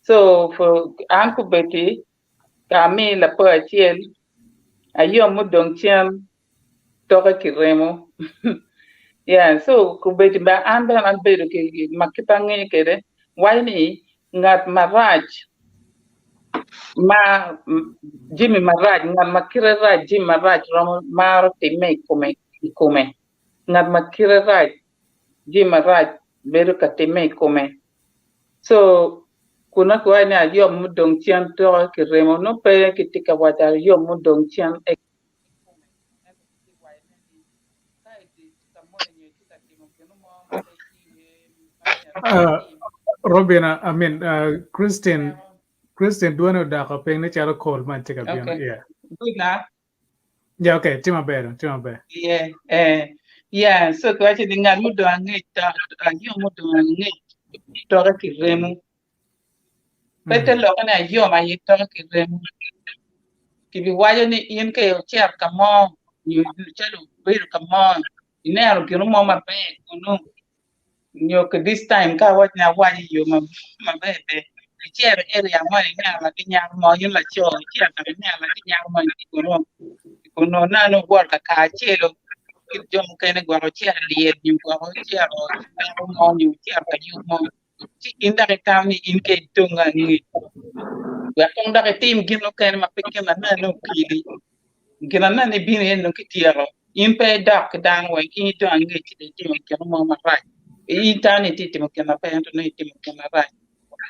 so for Uncle Betty, kami la po achiel, ayo mo dong chiam toka kiremo. Yeah, so kubeti ba anda an bedo ke makita nge kere, why ni ngat maraj ma Jimmy maraj ngat makira raj Jimmy maraj romo maro te me kume ngat makira raj Jimmy maraj bedo ka te me kume. So kuna kwa ni ayo mudong chian to ki remo no pe ki tika wata yo mudong chian Robina, I mean, Christine, duano da ka peng ne charo call man tika bion. Yeah. Good na. Yeah, okay. Tima bear. Yeah, so kwa chi dinga mudong ngi ta yo mudong ngi to ki remo. Pete lo kana yo ma yi to ki remo. Ki bi wayo ni yin ke yo cher ka mo you chalo bir ka mo inero ki no mo ma pe kuno nyo ke this time ka wat na waji yo ma bebe cher area mo ni na la ki nya mo yin la cho cher ka nya la ki nya mo kuno na no gor ka chelo ki jom ke ne gor cher liet ni gor cher mo ni cher ka yu mo ti inda ke kam ni in ke tunga ni wa tong da ke tim gino ke ma pe ke na no kili gina na ne bin en no ki tiaro impe dak dang wa ito ange ti ti mo kena mo marai internet ti mo kena pa ento ne ti mo kena rai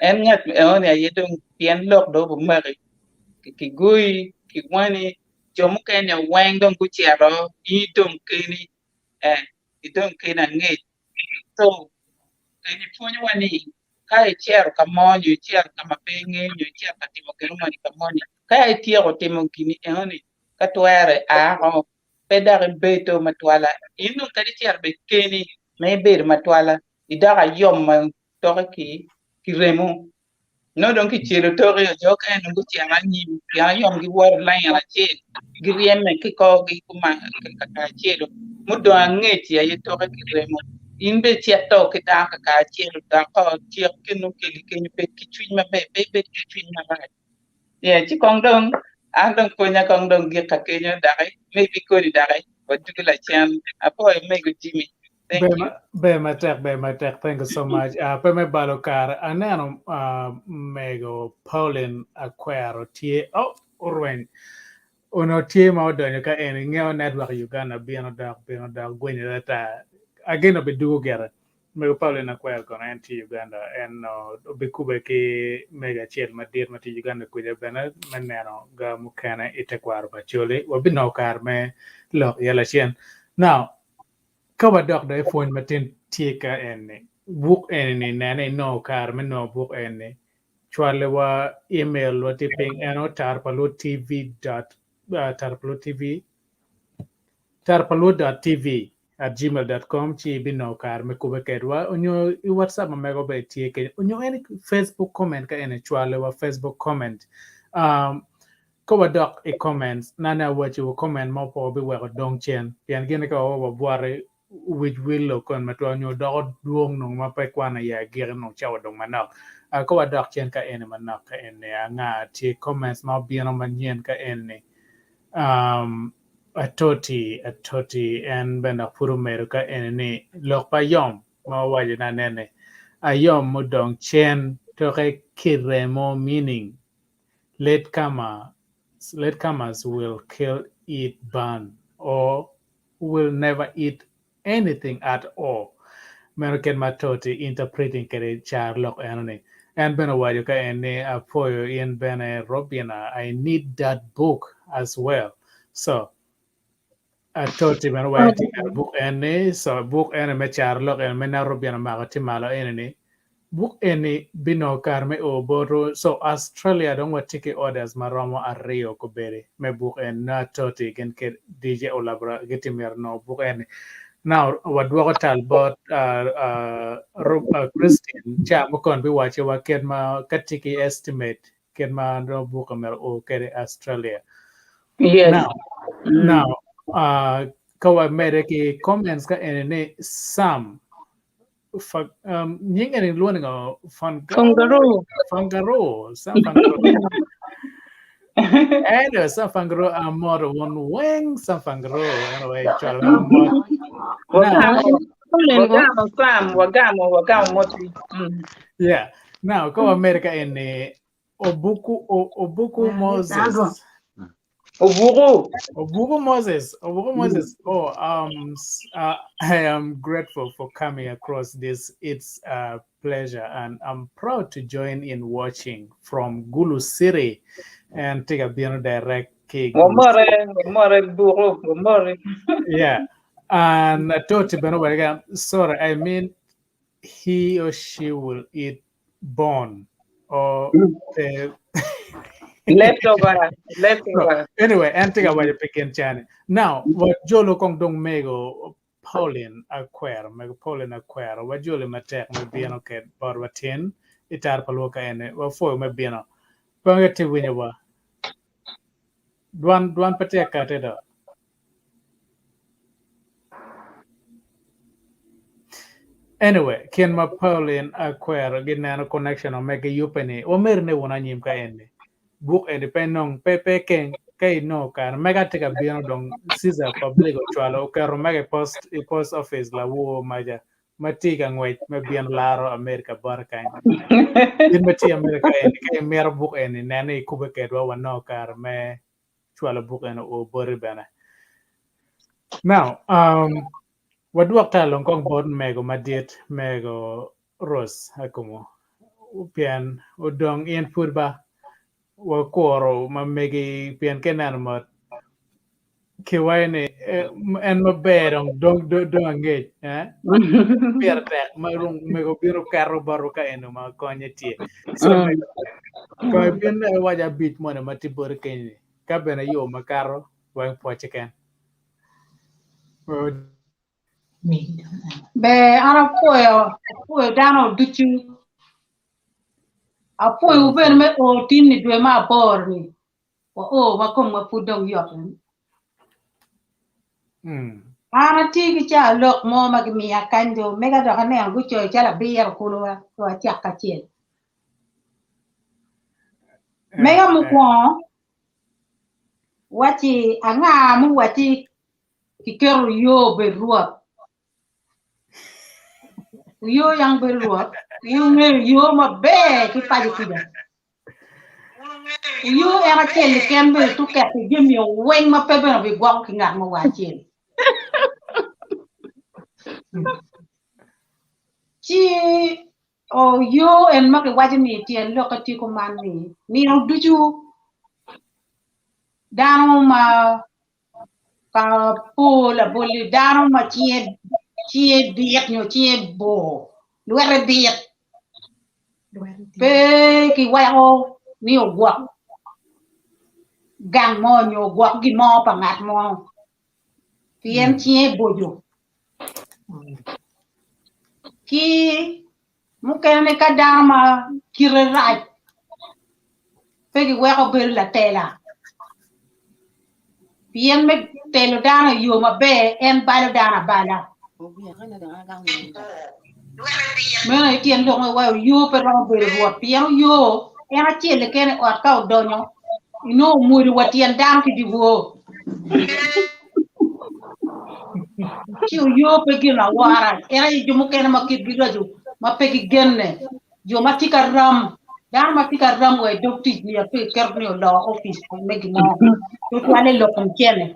en ngat on ya yedong pien lok do bu mari ki gui ki wani jom ken ya wang dong ku chiaro idong keni idong kena nge so keni ponyo wani kai chiaro kamonyo chiaro kama penge nyo chiaro katimo kero mani kamoni kai tiero timo kini oni katware ho pedare beto matwala inu kadi chiaro be keni me ber matwala idara yom ma ki remo no don ki chelo tori jo ka nungu chiara nyim ya yom gi war la ya che gi rieme ki ko gi kuma ka chelo mudo angeti ya yeto ki remo imbe tieto ki da ka chelo da ko tie kinu ki pe ki twi ma be ki twi ma ba ya chi kong dong ang dong ko nya kong dong gi ka kenyo dai me bi ko di dai wa tu la chan apo me go jimi thank you Be matek, thank you so much. Pe me balokar, aneno mego Pauline Aquero tie, urwen, uno tie ma odonyo ka eni ngeo network Uganda bieno dak gwenye data, ageno be dugo gera, mego Pauline Aquero kono enti Uganda, en be kube ki mega chiel madir mati Uganda kuja bena, meneno ga mukene ite kwaro Acholi, wabino kar me lo yala chien. Now, kawa dok da phone matin tika ene book ene nane no kar me no book ene chwale wa email wa tiping eno tarpalu.tv@gmail.com chi bino kar me kubekedwa onyo I WhatsApp ma mego be tike onyo ene Facebook comment ka ene chwale wa Facebook comment kawa dok e comments nana wachi wa comment mo po be wa dong chen pian gene ka wa buare which will kon matwa nyo do duong no ma pe kwana ya gir no chawa dong manok ko wa dok chen ka ene manok ka ene nga ti comments ma bieno manien ka ene atoti en bena puru meru ka ene ni lok pa yom ma waje na nene ayom mo dong chen to ke kiremo meaning latecomers will kill, eat, burn, or will never eat anything at all. American Matoti interpreting kere Caro Lok enone. And ben wayo ka ene apoyo in bene Robina. I need that book as well. So Toti ben wayo book ene so book ene me Caro Lok and mena Robina magati malo ene. Book any bino karme o boro so Australia don't want ticket orders maromo arrio kobere me book and na toti gen ke DJ Olabra getimer no book any now what tal but Christian cha mo kon bi wache wa ken ma katiki estimate ken ma no book mer o kere Australia yes now kawa mere ki comments ka ene some những cái luôn là Fangaro. some fangaro and some fangaro are more one wing some fangaro anyway wagamo moti yeah now go America in Obuku Moses Obuku Moses. I am grateful for coming across this. It's a pleasure, and I'm proud to join in watching from Gulu City and take a direct cake. Yeah, and I told you, sorry, I mean he or she will eat bone or leftover. Anyway, antiga waya pequeno chane. Now, what jolo kong dong mego Pauline Aquero, what jolo matek me bieno ke barwatin, itar paloka ene, wa fo me bieno. Pangati winya wa. Duan patek kateda. Anyway, kien ma Pauline Aquero ginano connection o mega yupene, o merne wona nyim ka ene. Book ene penong pepe ken kay no kan mega tika bieno dong Caesar public chwalo karo mega post office la wo maja matiga ngwech me bien laro America barkain in mati America en kay mer book en nane kube kedwa wano kar me chwalo book en o bori bana Now, what do I long kong bod mego madiet mego ros hakumo. Pian udong in purba wa koro ma megi pian kenan mat kiwaini en ma berong dong angej biar tek marung mego biro karo baru ka eno ma konye tie so ko pian waja bit mona mati bor kenyi ka bena yo makaro wa poche ken Be ana poyo dano duchu. A poyo ben me o tin ni dwe ma bor ni. O ma kom ma pudong yok. Ana tigi cha lok mo ma mi akanjo mega do ane angu cho cha la bier kulwa to cha ka chien. Mega mu kwa wati anga mu wati kikeru yo be ruot. Yo yang be ruot. Yo ma be ki pa di da. Yo era chen kembe tu ka ti gemi wen ma pe be be gwang ki ngat ma wa chen. Chi o yo en ma ke waji ni tien lo ka ti ko man ni no duju dano ma ka po la boli dano ma chi diet nyo chi bo luere diet pe ki wa o ni o gwa gang mo nyo gwa gi mo pa ngat mo pien chi bo yo ki mukene ka dama kire right pe ki wa ko ber la tela pien me telo dana yo ma be en balo dana bala mena tien lo wa yo pe ro ber ro pien yo en chiele ken o ka donyo ino muri wa tien dan ki divo chi yo pe gina wara era yo mo ken ma ki bigajo ma pe ki genne yo ma tika ram dan ma tika ram wa dokti ni pe kerni lo office ko me gina to wale lo kon kene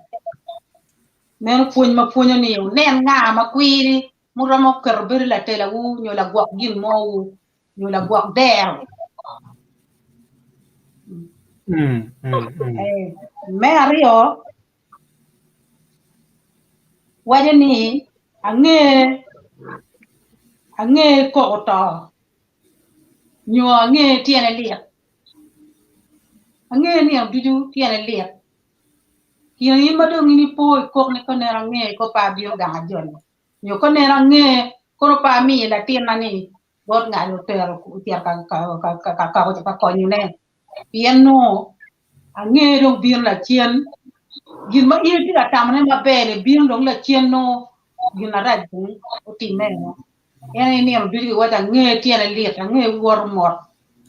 men fuñ ma fuño ni yow nen nga ma kwiri mu ramo kër bir la tela wu ñu la gok gil mo wu ñu la gok der me ario wajani ange ko to ñu ange tiene liet ange ni duju tiene liet kini ma do ngini po ko ne ko ne range ko pa bio ga jon yo ko ne range ko pa mi la tin ni bot nga yo ter ku tiar ka ko ni ne piano ange do bir la chien gin ma ir ti la tam ne ma bele bir do la chien no gin la raj o ti me no ene ni am bi wa da nge tiene liet ange wor mor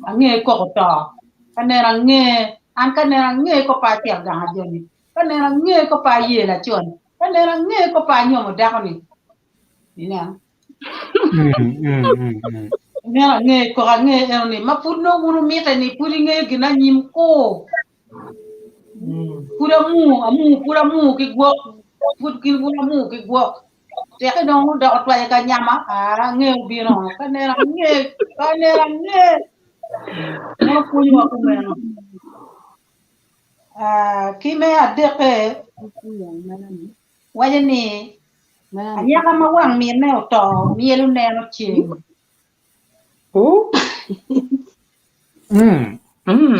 ange ko to ane range an ka ne range ko pa tiar ga jon kana nge ko pa ye la chon kana nge ko pa nyomo da ni ina nge ko nge ni ma purno muru mita ni puri nge gina nyim ko pura mu ki go put ki pura mu ki go te ka dong da otwa ka nyama nge bi no kana nge mo puyo ko meno kime adeke wajani anyaka mawang mien ne oto mielu neno ching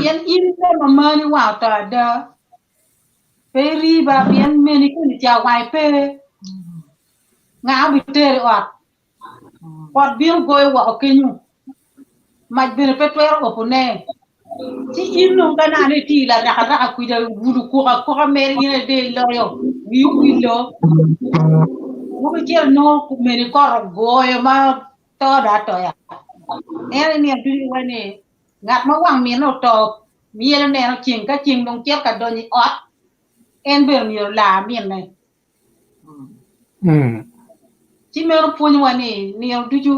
yen inte mamani wa to da peri ba yen meni kuni cha wai pe nga bitere wa pot bir goy wa okenyu maj bir petwer opune ci inu kana ne ti la raka ku da wulu ko mer ina de lo yo wi lo mo ke no ku me ko goyo ma to da to ya ene ni du wani ngat ma wang mi no to mi le ne no chin ka chin dong che ka do ni ot en ber mi la mi ne ci mer pu ni wani ni du ju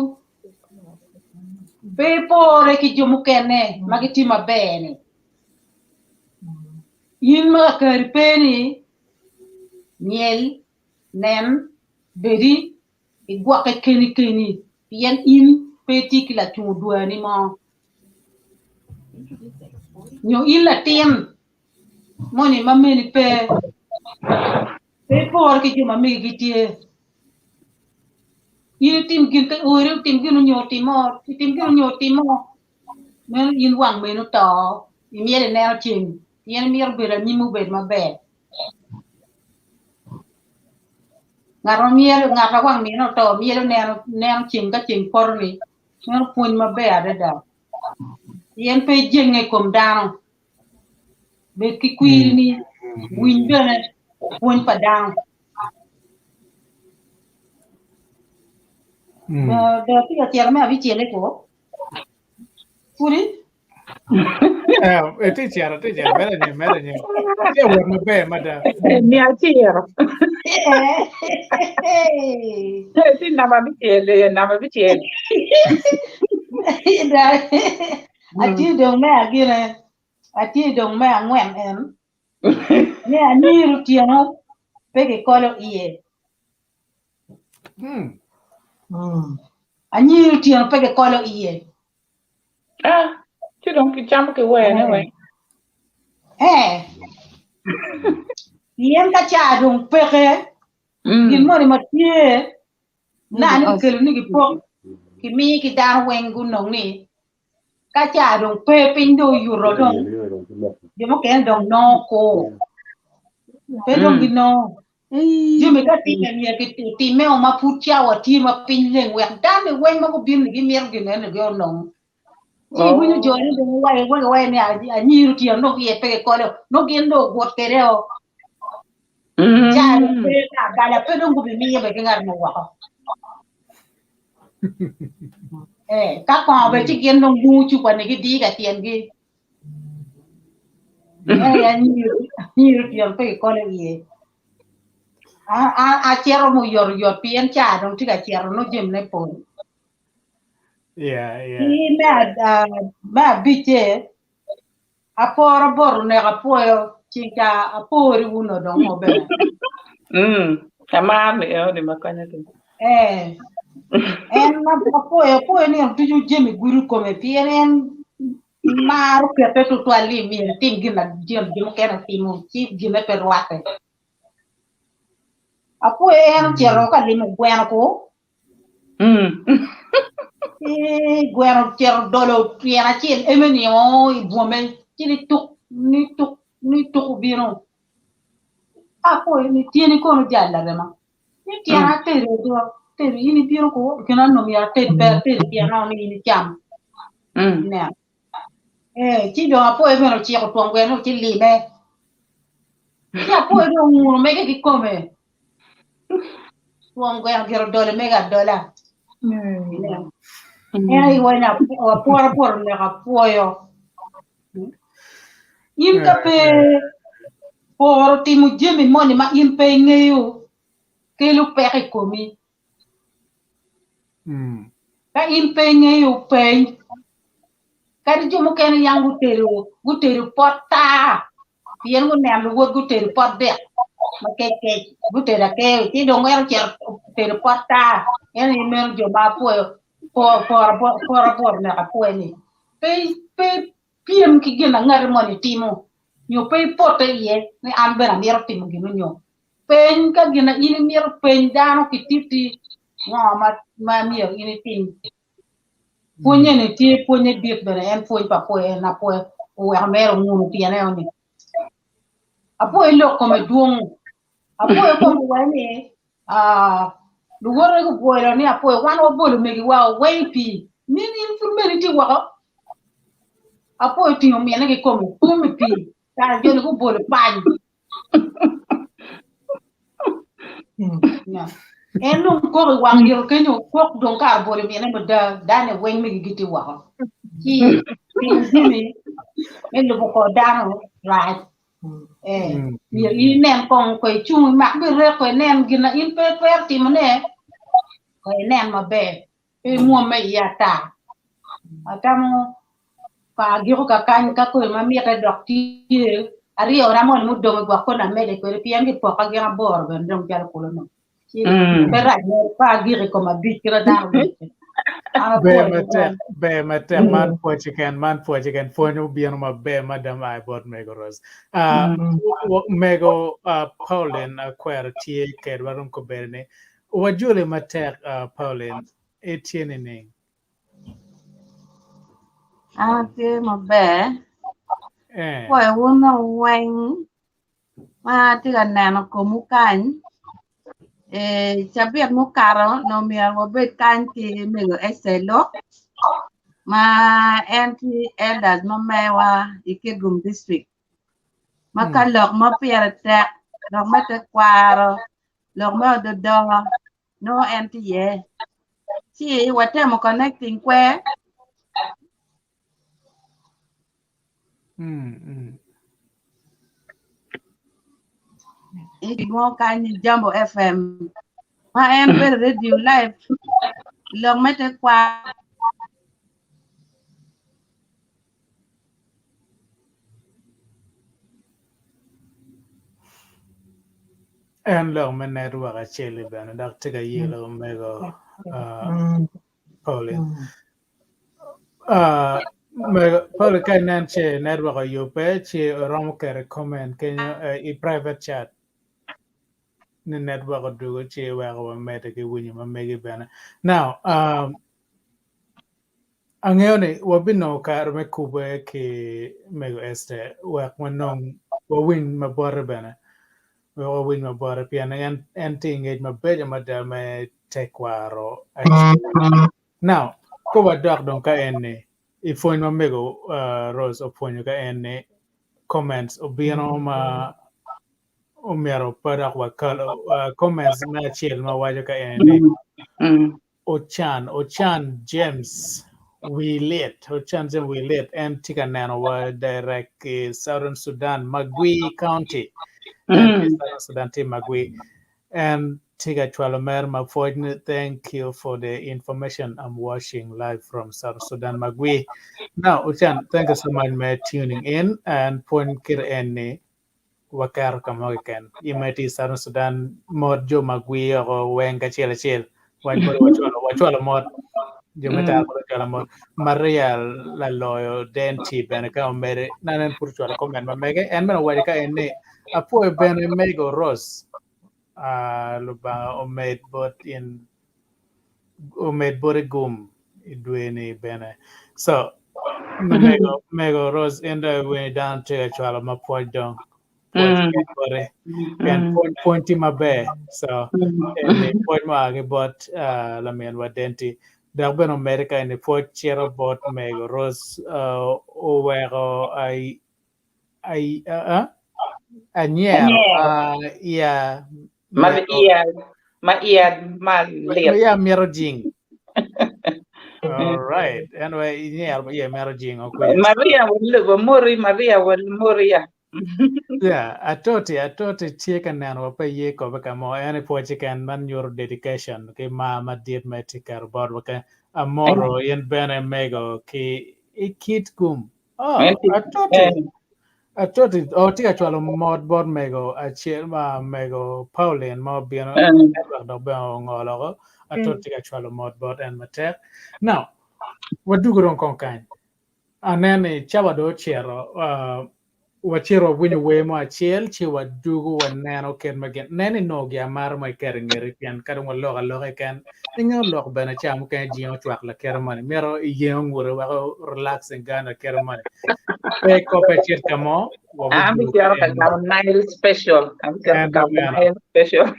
be pore ki jomu kene magiti ma bene yin ma kar peni miel nen beri igwa ke keni yen in peti kila tu duani mo nyo in la tem moni mameni pe por ke juma mi gitie in tim gin ke ore tim gin nyo timo men in wang me no to imiere ne chin yen mier bera ni mu ber maber ngaro wang me no to miere ne chin ka chin por ni men pun maber da yen pe jenge kom dano be ki kwiri ni win bene pun pa dano da ti ka tiar me avi chele ko puri Itu cara, merenya. Dia buat mabe, mada. Ni atiro. Ti nama bichele. Ati dong me agire. Ati dong me angwen em. Ne aniru tiano pege kolo iye. Aniru tiano pege kolo iye. Ah, tu dong ki cham ke we we. Yen ka cha dong pege. Gin mori matie. Na ni kelu ni ki pok. Ki mi ki dar wen gunong ni. Ka cha dong pe pindo yuro dong. Demo ken dong no ko. Pe dong gi no. Jumi ka ti me ki ti me o ma pucha wa ti ma pin len wen dan me wen ma ko bin gi mer gi ne go no. Ti bu ni jo ni dong wa ni a ni ru ti no ki e pe ko no gi ndo go tere o. Ja pe ka gala pe dong bi mi be ngar no wa. Các con về chỉ kiến đông bu chu quan này cái đi cả tiền kia nhiều tiền phải con này gì chero mu yor pien cha đông chỉ cả chero nó jem này pon đi mẹ bị chết apora bor ne apoyo chica apori uno đông mo bene Tamam yo de makanya tu. En apoyo ni tuju jemi guru come pienen maru que tu ali mi tingina jem kena timu chi gime per wate apoyo en chero ka limu bueno ko bueno chero dolo piena chin emeni o ibume chini tuk bino apoyo ni tieni kono jalla dema ni tiena tere do tere ini bino ko kena no mi ate per tere piena ni ini cham ne chi do apoyo meno chi ko tuan bueno chi lime chi apoyo do muro mega ki come tuan bueno kero dole mega dola igual por le apoyo imta pe por ti mu jemi moni ma impe ngeyu ke lu pe komi ka impe ngeyu pe ka di jomo ken yang guteru porta pien go nem lu guteru pot de ma ke gutera ke ti do ngero cher guteru porta en imer jo ma por na apoyo ni pe piem ki gina ngar moni timo nyo pe pote ye ni ambera miro timo gino nyo pen ka gina ini miro pen dano ki titi ma miro ini tim punye ni ti punye biet bere en punye pa poe na poe o ya mero ngunu piane oni apoe lo come duong apoe como wani lugore ko boero ni apoe wan o bolu megi wa wepi nini infirmeri ti wa apoe ti o miene ke como pumi pi ta yo ko bolu pan en no ko wang yo ke no ko don ka bolu miene be da ne wen megi giti wa ki ni en lo ko dano right mi nem con quei chung mak be re ko nem gina in pe ti mane ko nem ma be e mo me ya ta atamo pa giro ka kan ka ko ma mi ta dok ti ari ora mo mu do mo ko na mede ko pi angi po ka gira bor ben dong jal ko no Pero pagi como a bit kira down. Be mater man pochican fonyo bien ma be madam I bought megoros. Mego Pauline acquire tie ked warum ko berne. Wajule mater Pauline etienne ne. Te ma be. Poi uno weng ma ti ga nano ko mukan. Sabiat mo karo no mi mo bet kanti mego eselo ma anti elders ma mewa ikegum district maka lok ma pier tek lok ma te kwaro lok ma do no anti ye si wate mo connecting kwe mo kanyi Jambo FM ma en ber radio live lok ma te kwaro En lo men network a chele ben dak tiga yelo mego Pauline. Mego Pauline kan nan che network a yope che rom ke recommend kenya I private chat ni network a dugo che wa ko mete ke winyi ma megi ben. Now angeo wabino ka me kube ke mego este wa kwanong wa win ma bore ben. We win my body piano and thing it my bed my dame take waro. Now, ko ba dog don ka enne. If when my mego rose upon ka enne comments obiano ma umero para wa comments na chill ma wajo ka enne. Ochan James we late and tika nano wa direct Southern Sudan Magui County. And Sudan team Magui and Tiga Chwalamer Mafoyne, thank you for the information. I'm watching live from South Sudan Magui. Now, Uchan, thank you so much for tuning in and point kir ene wakar kamogan. You might see South Sudan mod Jo Magui or Wenga Chil. Wachwala mod. Jumeta mod. Maria la loyo denti benaka Mede nanan purchwala comment mamega and man wadika ene apo ben mego Rose luba omade gum idweni bene so mego Rose enda we down to chala mapo dong and pointy my bear so and point ma but la men wadenti Darben America in the port chair about Mego Rose over I yeah Merojing. All right. Anyway, yeah, Merojing. Okay. Maria will Moria. Yeah, I thought chicken and wapa ye ko baka mo any chicken man your dedication. Okay, mama did me take care about waka amoro in ben and mego ki ikit gum. Oh, I thought it tika chwalo mod board mego a chiel ma mego Pauline mo biano do ngolo. I thought tika chwalo mod board and matek. Now, what do go on konkan? And then chabado chero wachiro winyo we mo achiel chi wadugu waneno ken magen nene no gya mar mo kerengere pian kada mo loga ken inyo log bana cham ken jiyo chwak la kermane mero yeng ngure wa relaxing gana kermane pe ko pe chir kamo I'm here for Nile special. Special.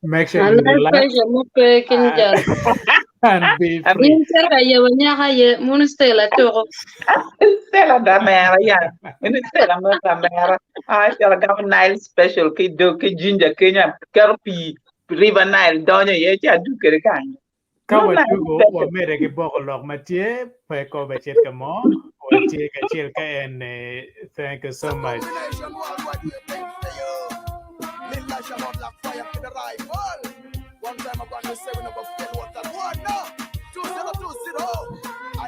Make sure you relax and be free. Stella da mera, yeah. Stella da mera. I feel like I'm Nile special. Kido, Ginger, Kenya, Kerpi, River Nile, Donya, yeah, do get a kind. Come on, you go, or made a bottle of Mathieu, Peco Bechetcamo, or take a chilka, and thank you so much. One time I'm going to say we never feel what that one now. 2020. I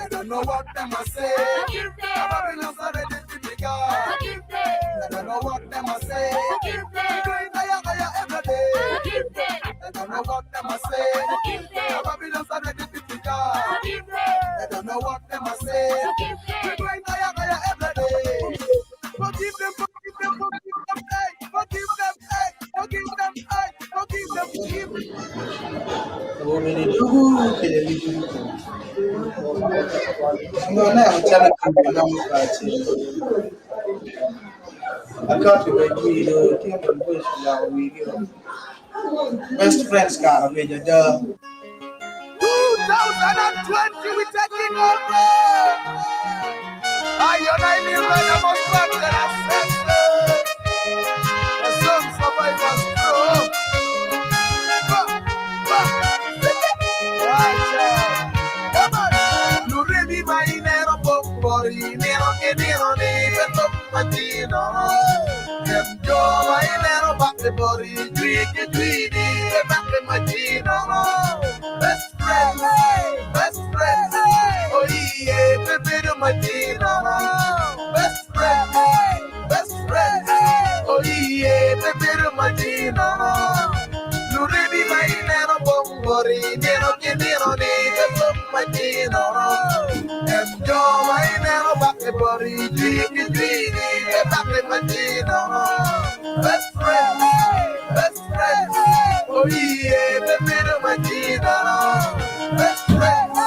don't know what them I say. Babylon's already to be gone. I don't know what them I say. Best friends, Caro Lok. 2020, we taking over. I live in the most popular ancestors. The song survivors grow. Come on. Luremi mai nero pompori, nero che nero per matino. Yo mai nero batte bori, che guidi per batte matino. Best friends, oh yeah, per matino. Best friends, oh yeah, per matino. Luremi mai nero pompori, nero che nero per matino. Yo mai nero batte bori, che guidi per batte matino. Best friends, oh yeah, per matino. Best friends,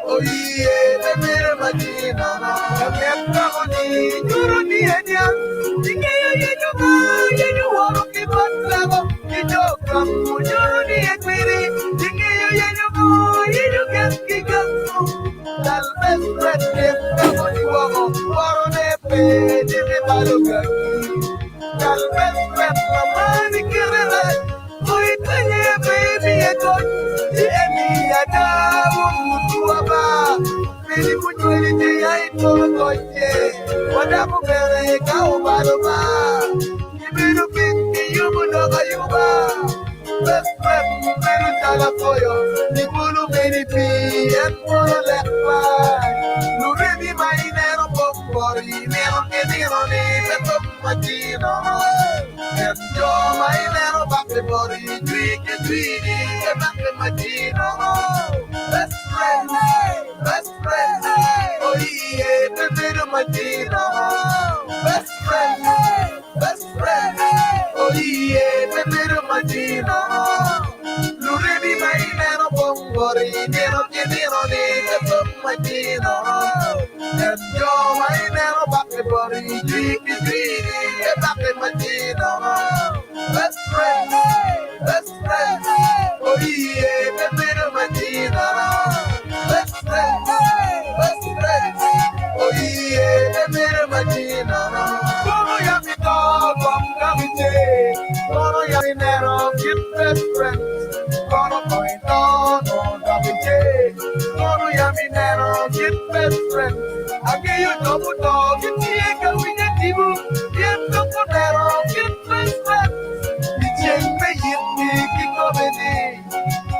oh yeah, per matino. Best friend, very tall for you. The bulu baby pee and bulu left fly. No baby, my nero pompori, nero che nero ne per matino. And you're my nero back the body, drink and greedy, and back the matino. Best friend, oh yeah, the middle matino. Best friend, oh yeah, the middle matino. Luremi mai nero pompori, nero che nero ne per matino. And you're my nero back the body, drink and greedy, and back the matino. Best friend, oh yeah, the middle matino. Best friend, oh yeah, the middle matino. Como ya mi dog, como ya mi nero, keep best friends. Como point on, como ya mi nero, keep best friends. Aquí yo tomo dog, que tiene win a tibu, bien tomo nero, keep best friends. Mi chen me yip me, que comedy,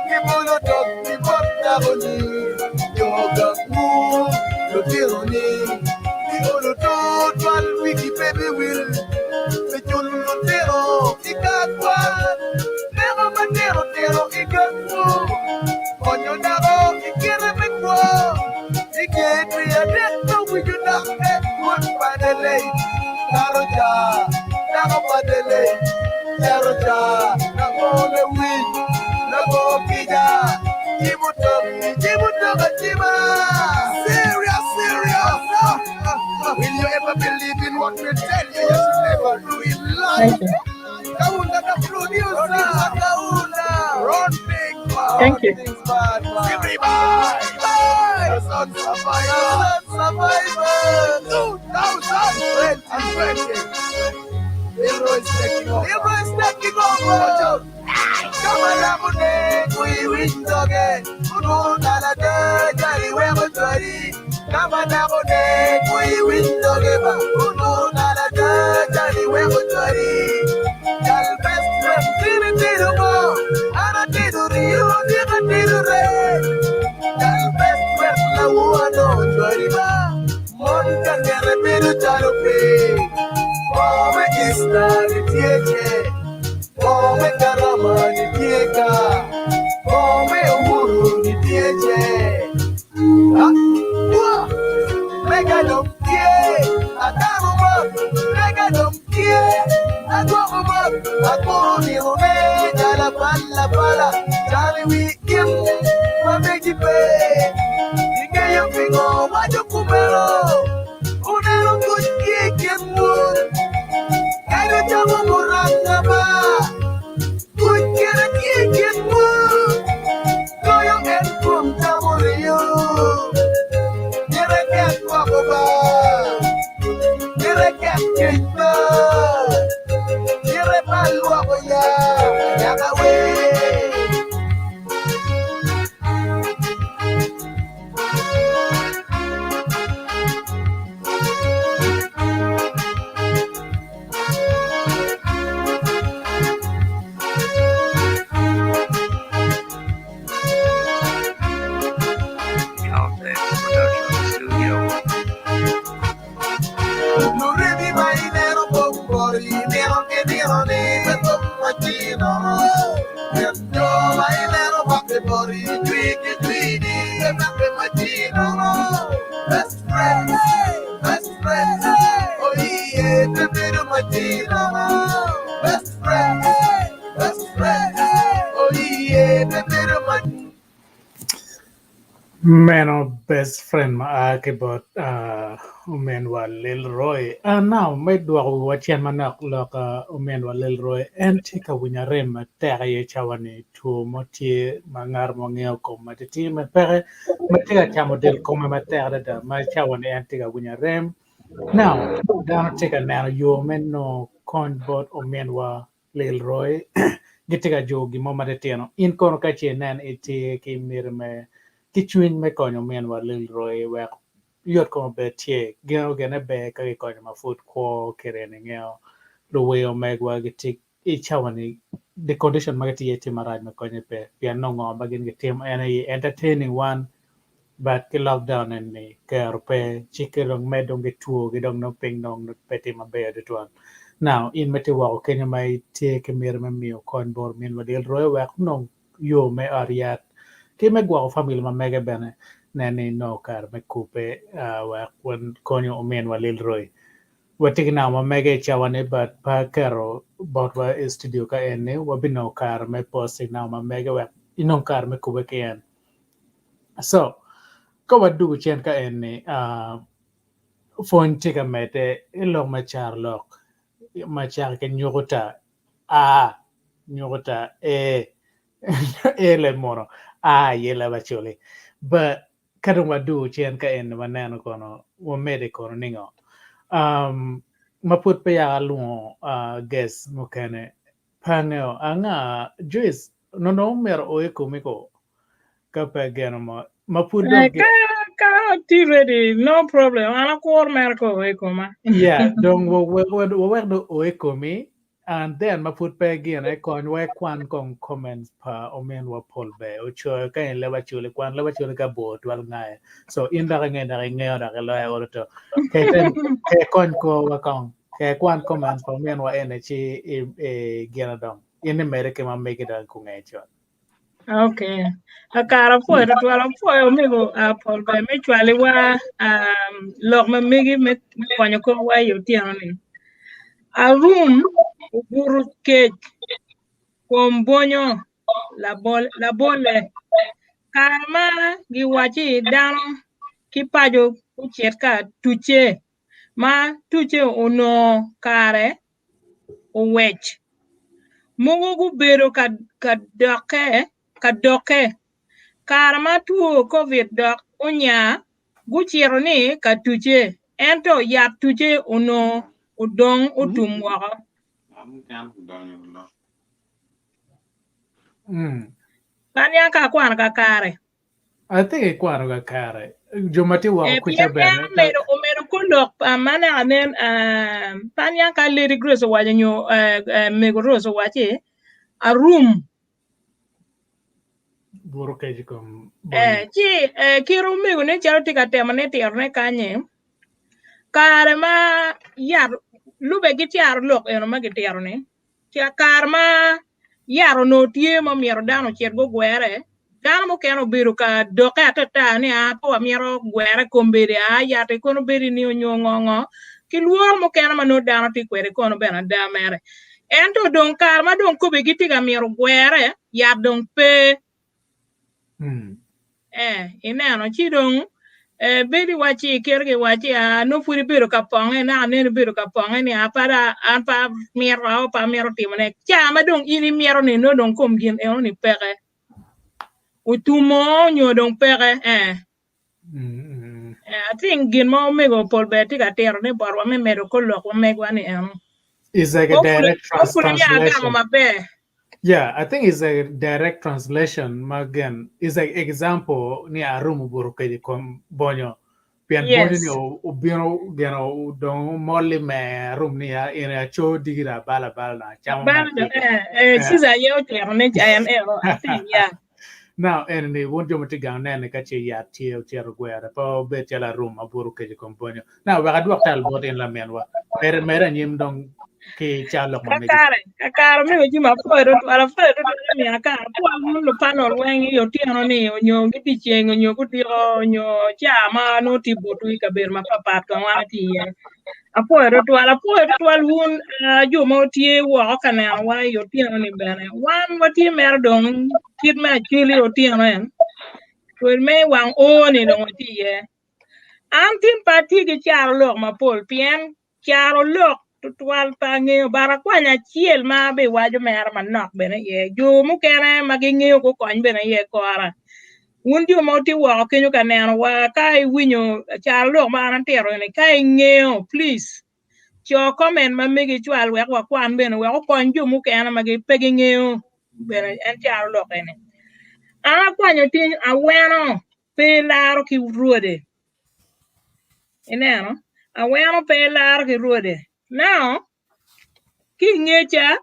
que mono dog, que porta boni, yo gamu, lo tironi, que olo do, twal wiki baby will, me chun lo tero, ikakwa, nero matero tero ikakwa, konyo daro, ikere me kwa, ikere ya deto wiyuna, one padele, naroja, naro padele, naroja, nagole win, nago kija, jibuto kachima, serious. Will you ever believe in what we tell you? You should never do it live. Kaunda the producer, Kaunda, run things bad. Thank you. Everybody, survivor, 2020. Leroy is taking over. Come on, we win again. Uno nala de, jali we mo jari. Come on, we win together. Uno nala de, jali we mo jari. Jal best friend, tiru mo. Ana tiru rio, tiru re. Jal best friend, la uano jari ba. Mon kangere tiru jalo pe. Ome isna ni tieje. Ome karama ni tieka. Ome uhuru ni tieje. Mega don't care, I got him up, mega don't care, I got him up, I go on Mare Palua, Yagawe. Best friend, oh yeah, best friend, oh yeah, Man or best friend ma about men wa Lil Roy. Now may do watch and manak look men wa Lil Roy and take a winya rem terry chawani to moti mangar mongeo com at the team and pere matia chamodel come mater da my chawani and take a winya rem. Now down take a now you men no con bot o men wa Lil Roy. Get a jogi mama de tiano in kono kachi nan iti ki mirme kichwin me konyo men wa Lil Roy wa yot ko be tie geno gene be ka konyo ma food ko kerene ngeo the way o megwa gitik e chawani the condition magati yeti maraj me konyo pe pia no ngo bagin gitim any entertaining one but ke lockdown and ni ke rupe chikirong medong gitu gidong no ping nong no peti ma be de tuan now in meti wa kenya mai tie ke mir me mio kon bor min wa Lil Roy wa no yo me ariat ke me gwa family ma mega bene nene no kar me kupe wa kon konyo men wa Lil Roy wa tigna ma mega chawane but pa karo bot wa studio ka ene wa bino kar me posting now ma mega wa inon kar me kupe ke en so ko wa du chen ka ene phone tika mete ilong ma char lok ma char ke nyuguta nyuguta le mono yela bachole but kadung wa du chen ka en manano kono wo mede kono ningo maput pe ya lungo guess mo kane paneo anga juice no mer o ekomiko ka pa geno maput do Ka ti ready, no problem. Ana ko merko e koma. yeah dong wo do o ekomi and then maput pe again I kon we kwan kong comments pa omen wa pol be o cho ka en lewa chule kwan lewa chule ka bo twal ngai so in da ngai da lo ya orto ke ten ke kon ko wa kong ke kwan comments pa omen wa energy e gena dong in America ma make it ko ngai cho Okay. Akara po ito twala po amigo Paul ba me chwali wa lok ma migi me konyo ko wa yo tiano ni. A room uburu cake kombonyo la bole karma gi wachi dano ki pajo kuchet ka tuche ma tuche ono kare o wech mugo gu bero ka doke karma tuo covid dok unya guchiro ni ka tuche ento ya tuche ono udong utum wako Kanya ka kwan ka kare. I think kwano ga kare jomati wa kucha bene Omero kulok mana anen tanya ka Lady Grace wajanyo Mego Rose wache a room buru keji kom kiro Mego ne charo tika tema ne tiarne kanye kare ma yar lube giti yar lok eno ma giti yaro ne tia kar ma yaro no tie ma miero dano chier go gwere dano mo keno biro ka doke atata ni po miero gwere kombere yate kono beri ni onyongongo ki luor mo keno ma no dano ti kwere kono bena da mere ento don kar ma don kobe giti ga miero gwere ya don pe ineno chi don bedi wachi kerge wachi no furi biro ka ponge na ne biro ka ponge ni apara apa miero pa miero timone chama don ini miero ni no don kom gin e oni pere utumo nyo don pere I think gin mo mego pol beti ka tero ne borwa me medo ko lok wa megwa ni It's like a direct hopefully translation. mabe. Yeah, I think it's a direct translation. Again, it's like example ni arum buruke di kom bonyo. Pian bonyo ni Yes. ubino gano don molly me room ni ya in a cho digira bala bala chama mati. She's a yo I think, yeah. Now, and the one jomati gang nan kachi ya tiel tiel gwera pa be tiela room aburuke di kom bonyo. Now, we got work tal bot in la menwa. Mera nyim dong ki chalok mamegi. Kakara mi uji ma fuero ala fuero mi akara po lu panol wengi yo tiano ni onyo giti chengo onyo kutiro onyo chama no ti botu ikaber ma papa to wati ye apoero to un jo mo tie wo kana wa yo tiano ni bene wan wati mer dong kit ma chili yo tiano en to me wang o ni no ti ye antin pati ki Caro Lok ma pol pien Caro Lok tutual pa ngeo bara kwanya chiel ma be wajo mer manok bene ye jo mu kene ma gi ngeo ko kony bene ye kora un jo mo ti wo kenyo ka neno wa kai winyo Caro Lok ma an tero ne kai ngeo please cho comment ma megi chwal we kwa kwan bene we ko kony jo mu kene ma gi pegi ngeo bene en Caro Lok ene a kwanyo tin aweno pe laro ki ruode ineno aweno pe laro ki ruode now ki ngecha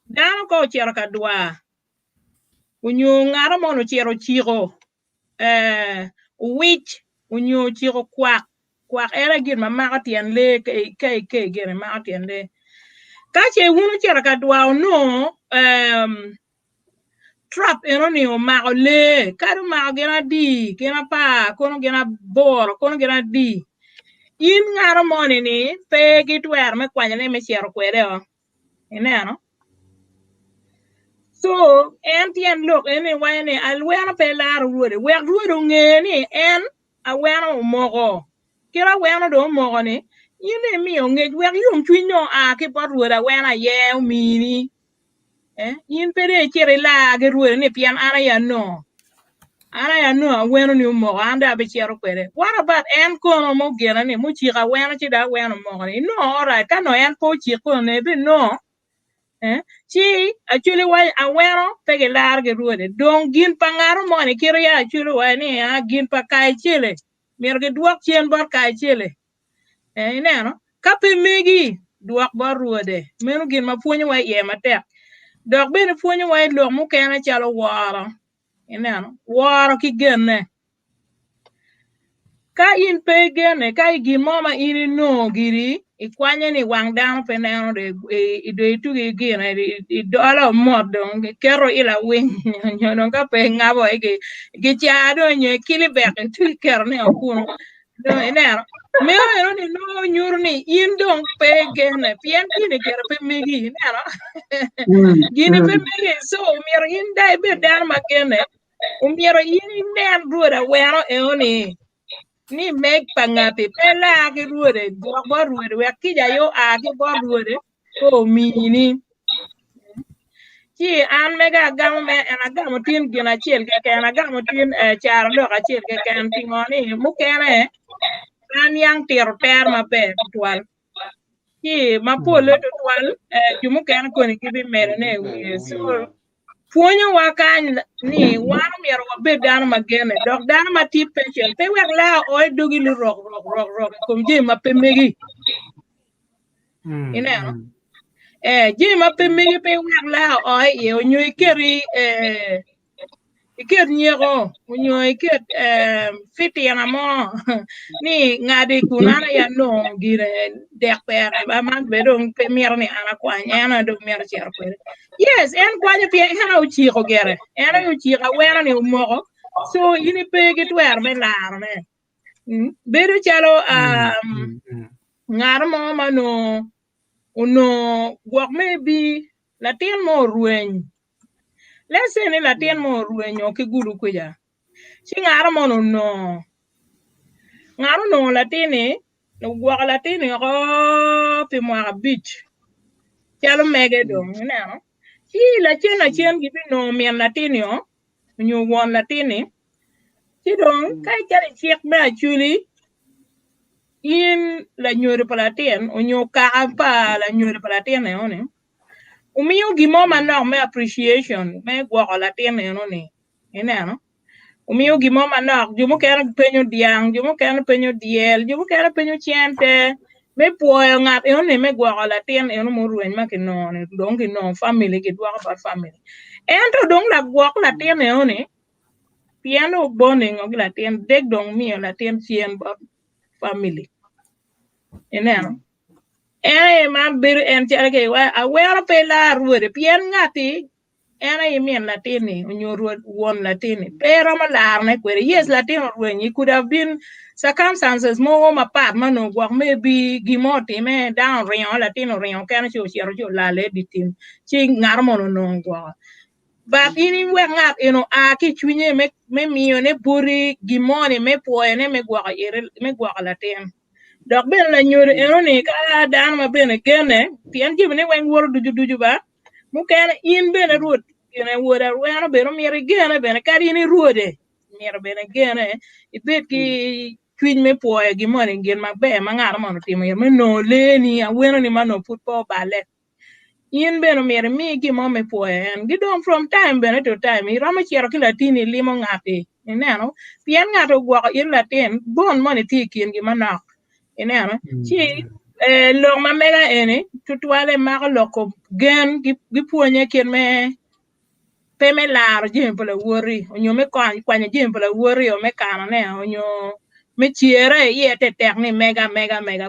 dano ko chero ka dwa unyo ngaro mono chero chiro wich unyo chiro kwak era gir ma makatien le ke gir makatien le ka che wunu chero ka dwa no trap eno ni o mako le karu mako gena di gena pa kono gena bor kono gena di in ngaro moni ni pe gitwer me kwanyane me chero kwede o ineno so en look anyway ni alwena pe lar ruode wer ruode ngeni en awena mogo kira wena do mogo ni yine mi onge wer yum twinyo a ke por ruode awena ye mini yin pere chere la ge ruode ni pian ana ya no awena ni mogo anda be chero kwere what about en kono mo gena ni mu chira wena chida wena mogo ni no alright kano en po chi kono ne be no chi actually why awero pege large ruode don gin pangaro moni kiro ya actually why ni gin pa kai chile mirge duok chien bor kai chile neno kape megi duok bor ruode menu gin ma puonyo why ye matek dok bene puonyo why lo mu kena chalo waro neno waro ki genne ka in pe gene ka gin moma in no giri ikwanye ni wang dano pe neno de tu gine i dola modon kero ila wing nyono ka pe ngabo ge chado nye kili bek tu kero ne okuno do enero mero ni no nyurni in dong pe gene pien kini kero pe megi nero gini pe megi so mero in dai be dan magene mero in den ruoda wero eoni ni meg pangati pela ki ruode bo ruode we kija yo a ki bo ruode ko mini ki an mega gam me en agam tin gina chel ke en agam tin Caro Lok chel ke en tingoni mu kene an yang ter ma be twal ki ma pole to twal jumu kene ko ni ki bi mere ne we so puonyo wakan ni wan miero wabe dano magene dok dano mati pension pe wek la o dogi lu rok kom je ma pe megi ineno je ma pe megi pe wek la o ye onyo ikeri iker nyego onyo iker fiti yana mo ni ngade kunana ya no gire dek per ba man bedong pe mier ni ana kwa ana do mier cher kwere yes en kwanya pia hana uchi ko gere ena uchi ka wena ni umogo so ini pe gitwer me lar me bedo chalo ngar mo mano uno gwok me bi latin mo rueny let's say ni latin mo rueny o kigulu kuja si ngar mo no ngaro no latini no gwok latini ko pi mo beach chalo mege dong neno si la chen gibi no mien latini o nyu won latini si dong kai chari chek ba chuli in la nyore palatien onyo ka pa la nyore palatien ne one umiyo gimo manok me appreciation me gwo la tien ne one no umiyo gimo manok jumo kera penyo diang jumo kera penyo diel jumo kera penyo chiente me puoyo ngat one me gwo la tien eno mo rueny ma kino ne dong kino family ki dwa ba family ento dong la gwo la tien ne one piano bonding of la tien deg dong mi la tien chien ba family eneno man bir en chere ke wa awero pe la ruode pien ngati imien latini onyoru won latini pero malar ne kwere yes latino when it could have been circumstances mo ma pat mano gwa maybe gimoti me down rion latino rion kan cho la le ditim chi ngar mono no gwa but ini we ngat a ki chwinye me miyo ne buri gimoni me poene me gwa latin dok ben la nyur eroni ka dan ma ben gene tien jibne wen wor duju ba mu ken in ben ruot ene wora wen ben mi gene ben ka ni ruode mi ben gene ibet ki twin me poe gi mon ngin ma be ma ngar mon timo me no leni a wen ni mano football ballet in ben mi gi mo me poe en gi don from time ben to time I rama chero ki latini limo ngati neno pien ngato gwa in latin bon mon ti kin gi manok enano chi lo ma mega ene tutwale ma loko gen gi puonye ken me peme lar jempo la wori onyo me kwanya jempo la wori o me kana ne onyo me chiere ye te tekni mega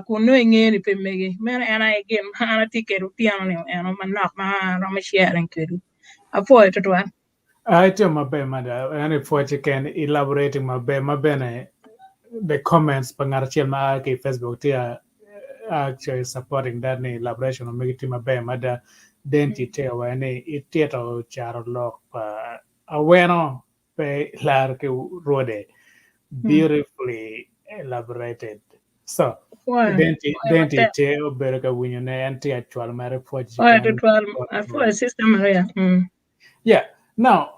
kuno ngeni pe megi men ana gem ana tikeru piano ne eno manok ma no sharing kedu apo tutwa I tell my be mother and if what you can elaborating my bene the comments pangarchel ma ke Facebook tia actually supporting that elaboration of making my be mother denti te wa ne itieto Caro Lok aweno pe lar ke rode beautifully elaborated so denti te oberga winyo ne anti actual mare pochi apo system Maria yeah now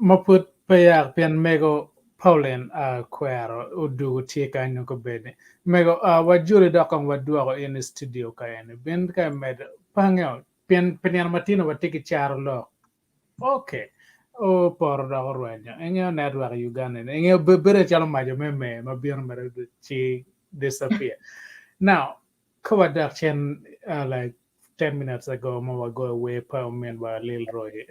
maput payak pian mego Pauline Quero udu tika nyoko bene mego wajuri dokong waduago in studio kayane ben ka med pangyo pian matino watiki Caro Lok okay o por da orwanya engyo network Uganda engyo bere chalo majo meme mabiro mere chi disappear now kawadak chen like 10 minutes ago mo go away pa men wa lil roy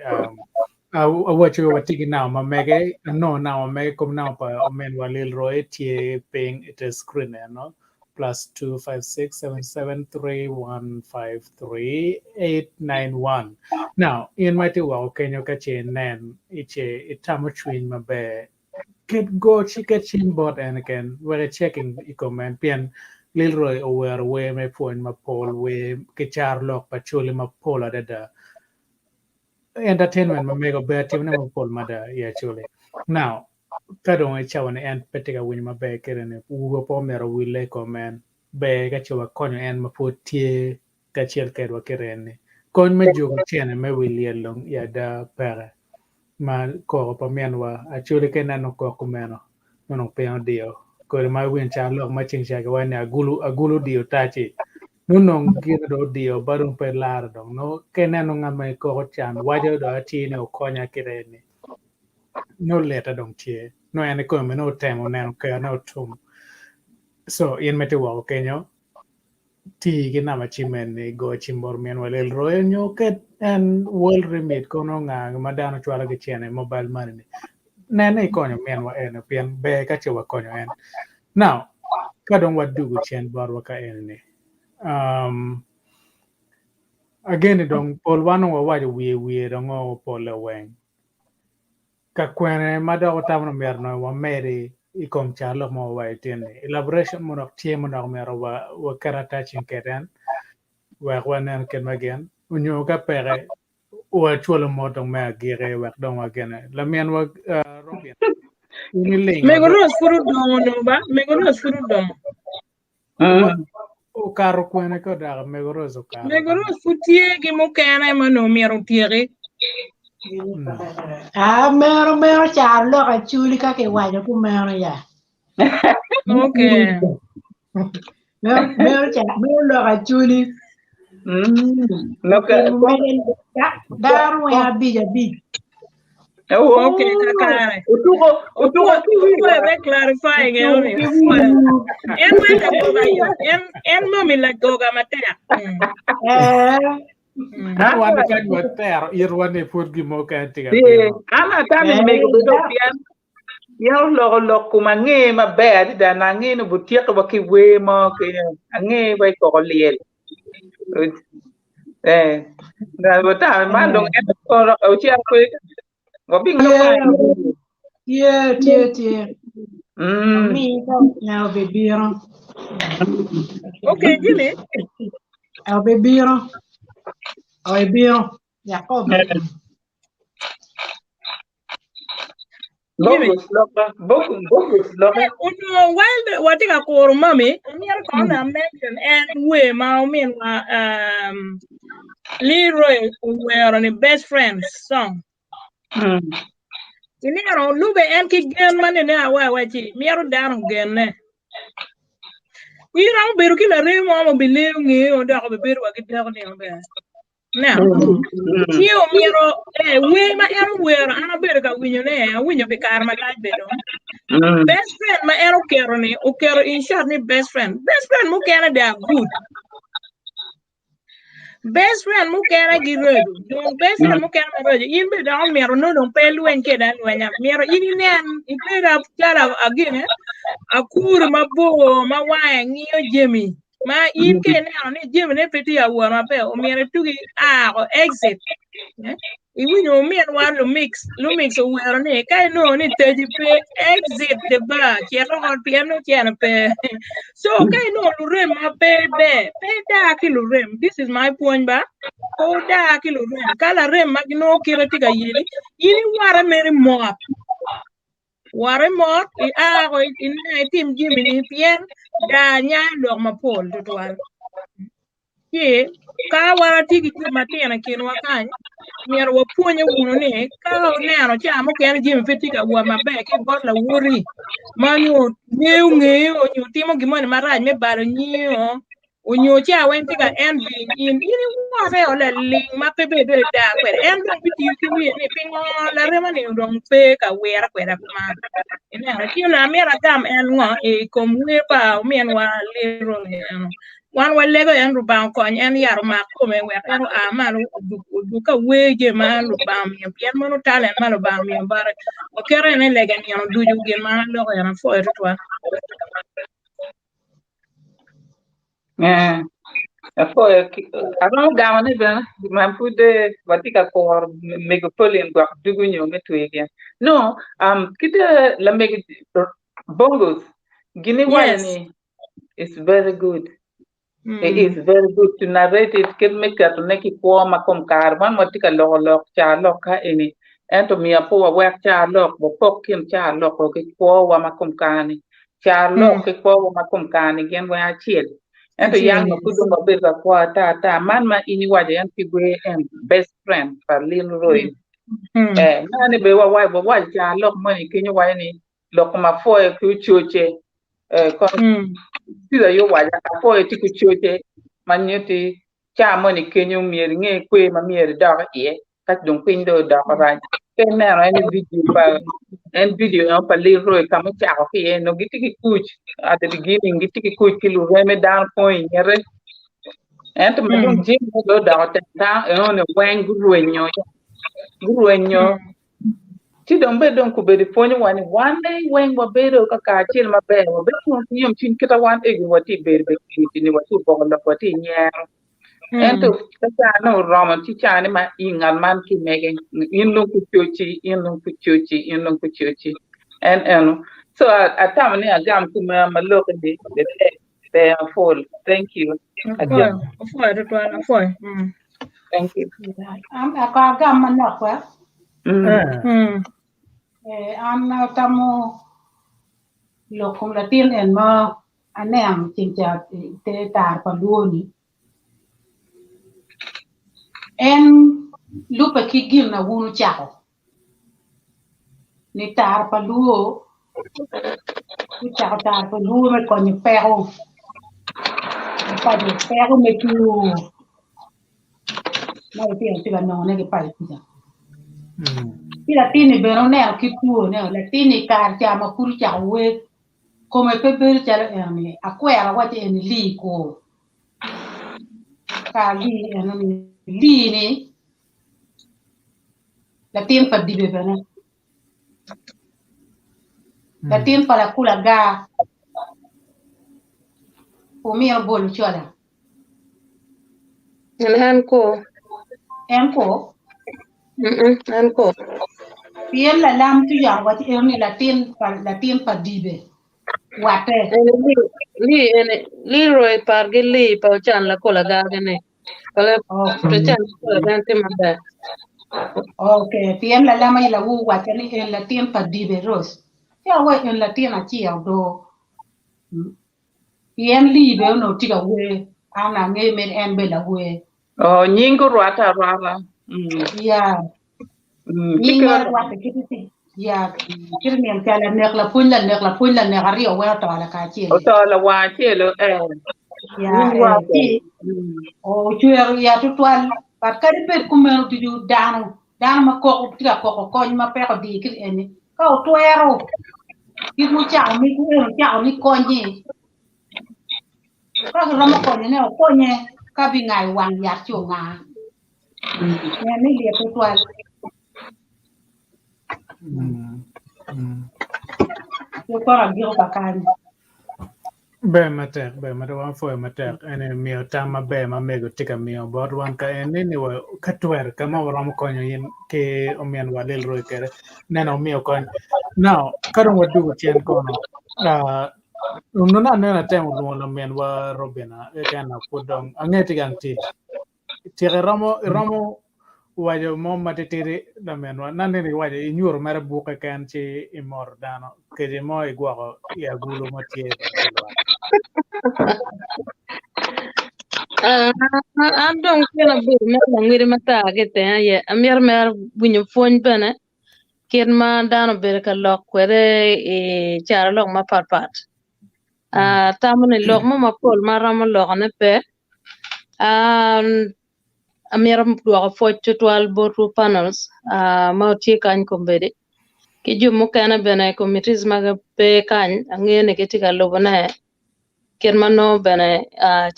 what you were thinking now ma mege no now mege come now pa men wa lil roy tie ping it is screen no +2567731538891 now in my two okay you catch nen iche itamo twin ma be get go chicken chin bot and again we're checking I comment pian lil roy aware we me point ma pol we ke Caro Lok pa chuli ma pola da entertainment ma mego be tim na ma pol ma da yeah chuli now kadong I chawan en petika win ma be kerene ugo po mero wile comment be ga chawa konyo en ma put tie ka chiel kedwa kerene kon me jogo chene me wilie long ya da pere ma ko pa menwa achuli ke nano ko kumeno no pe dio ko ma win Caro Lok ma ching cha ga wani agulu dio tachi nunong gino do dio barung pe lar dong no ke nano ngama ko chan wajo do ti ne konya kireni no leta dong tie no ene ko me no temo nano ke no tum so in mete wa kenyo ti gina ma chimen ni go chimbor men wale royo nyo ke en world remit kono nga madano chwala ke chene mobile money ni nene konyo men wa en pien be ka chewa konyo en now kadong wadugu chen barwa ka en ni again dong pol wano wa wajo wie dong o pol weng ka kwene mada otamno merno wa Mede ikom Caro Lok mo wa tiene elaboration mo nok tie mo nok mero wa karata chinketen wa wanen ken magen unyo ka pere wa chulo mo dong ma gire wa dong wa gene la men wa Robin uni ling mego rose furu dong no ba mego rose furu dong o karo kwene ko da mego rose o karo mego rose futie gi mo kana ma no miero tiere mero Caro Lok achuli kake wajo ku mero ya okay Meu lo Acholi. Look, Daru ya bija bi. Okay, kakare. We're clarifying it. And when the go by you, and mommy like go matea. One can what there, Irwane put Gimo can't Ana tani mego bedo pian. Yo lo kumange ma bad da nange no butia ko ki we mo ke ange we ko liel. Da bota ma long e ko o chia ko go bing no ma. Tie. Me now baby. Okay, Jimmy. I'll be beer. I'll be Jacob. Bogus loka. While what I call mommy, near corner mention and we my mean Leroy were on the best friends song. Tinero lube and kick gun money now where Miro down again. We don't be looking at him or believe me or dog a bit what it down there. Now, you Miro, we my everywhere and a bit of when you become my life better. Best friend, my arrow carry, okay, in short, best friend. Best friend, who Canada good. Best friend, who can I give you? Best friend, who can I give you? In down Miro, no, don't pay you and kid and when I'm Miro, in paid up again. A cool, my bow, my wine, you Jimmy. My in can now, Jimmy, a pretty hour, my bell, Miro to exit. We know me and one Lumix aware on it. I know only 30 pay exit the bar. Chiaro piano pay. So okay, no rim my pay dark rim. This is my point back. Oh dark rim. Kala rim magno kiratika yini. Yini wara meri mop. Wara mop. In team Jimmy Pien. Da nya log ma pol to one. Ye ka wara tiki matina kinwa kany. Mier wa puonyo wuno ni ka oneno chamo ken jim fitika wa maber ki got la wuri manyo ng'eyo onyo timo gimoni marach me baro nyio onyo cha wen tika envy in ware ole ling ma pepe be da kwere en dong piti ki wi ni pingo la rema ni dong pe ka wera kwera ma ina ti na mera gam en ngo e kom we pa mien wa lero one way lego and rubam coin and yarma come where man do ka wage man rubam yan mono talent man rubam yan bare o kere ne lega ni do you get man lo yan for it one For around down even man put the vatika for megapolian go dugunyo metwege. No, kita la meg bongos Guinea Walani is very good. It is very good to narrate it. Can make it to make it for Macom car. One more take a lock, Charlock, any. And to me, a poor work Charlock, but poke him Charlock, or get for Macom Carney. Charlock, get for Macom Carney again when I chill. And the young could a bit of quarter, man, my anyway, and people and best friend for Lil Roy. And be a wife, but why Charlock money can you any lock my four church? Sida yo waja po etiku chote manyeti cha money kenyu mier nge kwe ma mier da e ka dong pin do da ra ken na ra ni video en pa le ro ka ma cha ko e no gitiki kuch at the beginning gitiki kuch kilu reme down point yere en to ma dong jim do da ta e on wen guru enyo ti don be don ku be di poni one day when wa be do ka chil ma be wa be ko yum chin kita wan e gi wati be ni wati bo la wati nya en to ta no roman ti cha ni ma ingal man ki megen in no ku chochi and so atam ni agam ku ma look di they are full. Thank you again. Thank you. I'm a gam manakwa. Am tamo lokum latin and mo anem chincha te tar paluoni en lupa kigil na wunu chako ni tar paluo ku chako tar paluo me konyo pero pagi pero metu mai tiga no ne ke pai kuja ila tini bero ne kitu ne la tini kar chama kul cha we come pepe cha ni akwera wati en li ko ka li en li ni la tin pa dibe bene la tin pa la kula ga o mio bol chola en ko en ko pien la lam tu ya wati en la tin pa dibe wate li roi par ge li pa chan la ko la ga ne kala to chan ko la gan te mabbe okay pien la lama ila wu wate ni en la tin pa dibe ros ya wa en la tin a chi do pien li be no tiga we ana nge men en be la we nyingo rwata rwara ya nyingo rwata kiti ya kirni en kala nek la pun la ne gari o wa to ala ka chi o to la wa chelo ya ti o chuer ya tutwal pat kadi pet kumero tu dano ma ko tiga ko ma pe ko di kit eni ka o tuero kit mu cha mi ku en cha mi ko ni ka lo mo ko ne o ko nye ka bi ngai wang ya chu nga ne ni le tutwal yo ko ra bio bakani be mate wan fo mate ene mio tama be ma mego tika mio bor wan ka ene ni wa katwer kama ram konyo yin ke omian walel ro kere neno mio kon now karon wadu tien kono no na nena tem lo la men wa robina e kana podong angeti gang tit tire ramo wajo mo matitiri da men wa nane ni wajo inyuro mara buka kan ci imor dano ke mo igwa ya gulo matie an dong kena bir me la ngiri mata gete ye amir mer bunyu fon bene ken ma dano bir ka lok kwere e chara lok ma pat tamne lok ma pol ma ram lok ne pe amir dwa fo tutwal botu panels ma ti kan kombede ki jumu kana bene committees maga pe kan angene ketika lobone ken mano bene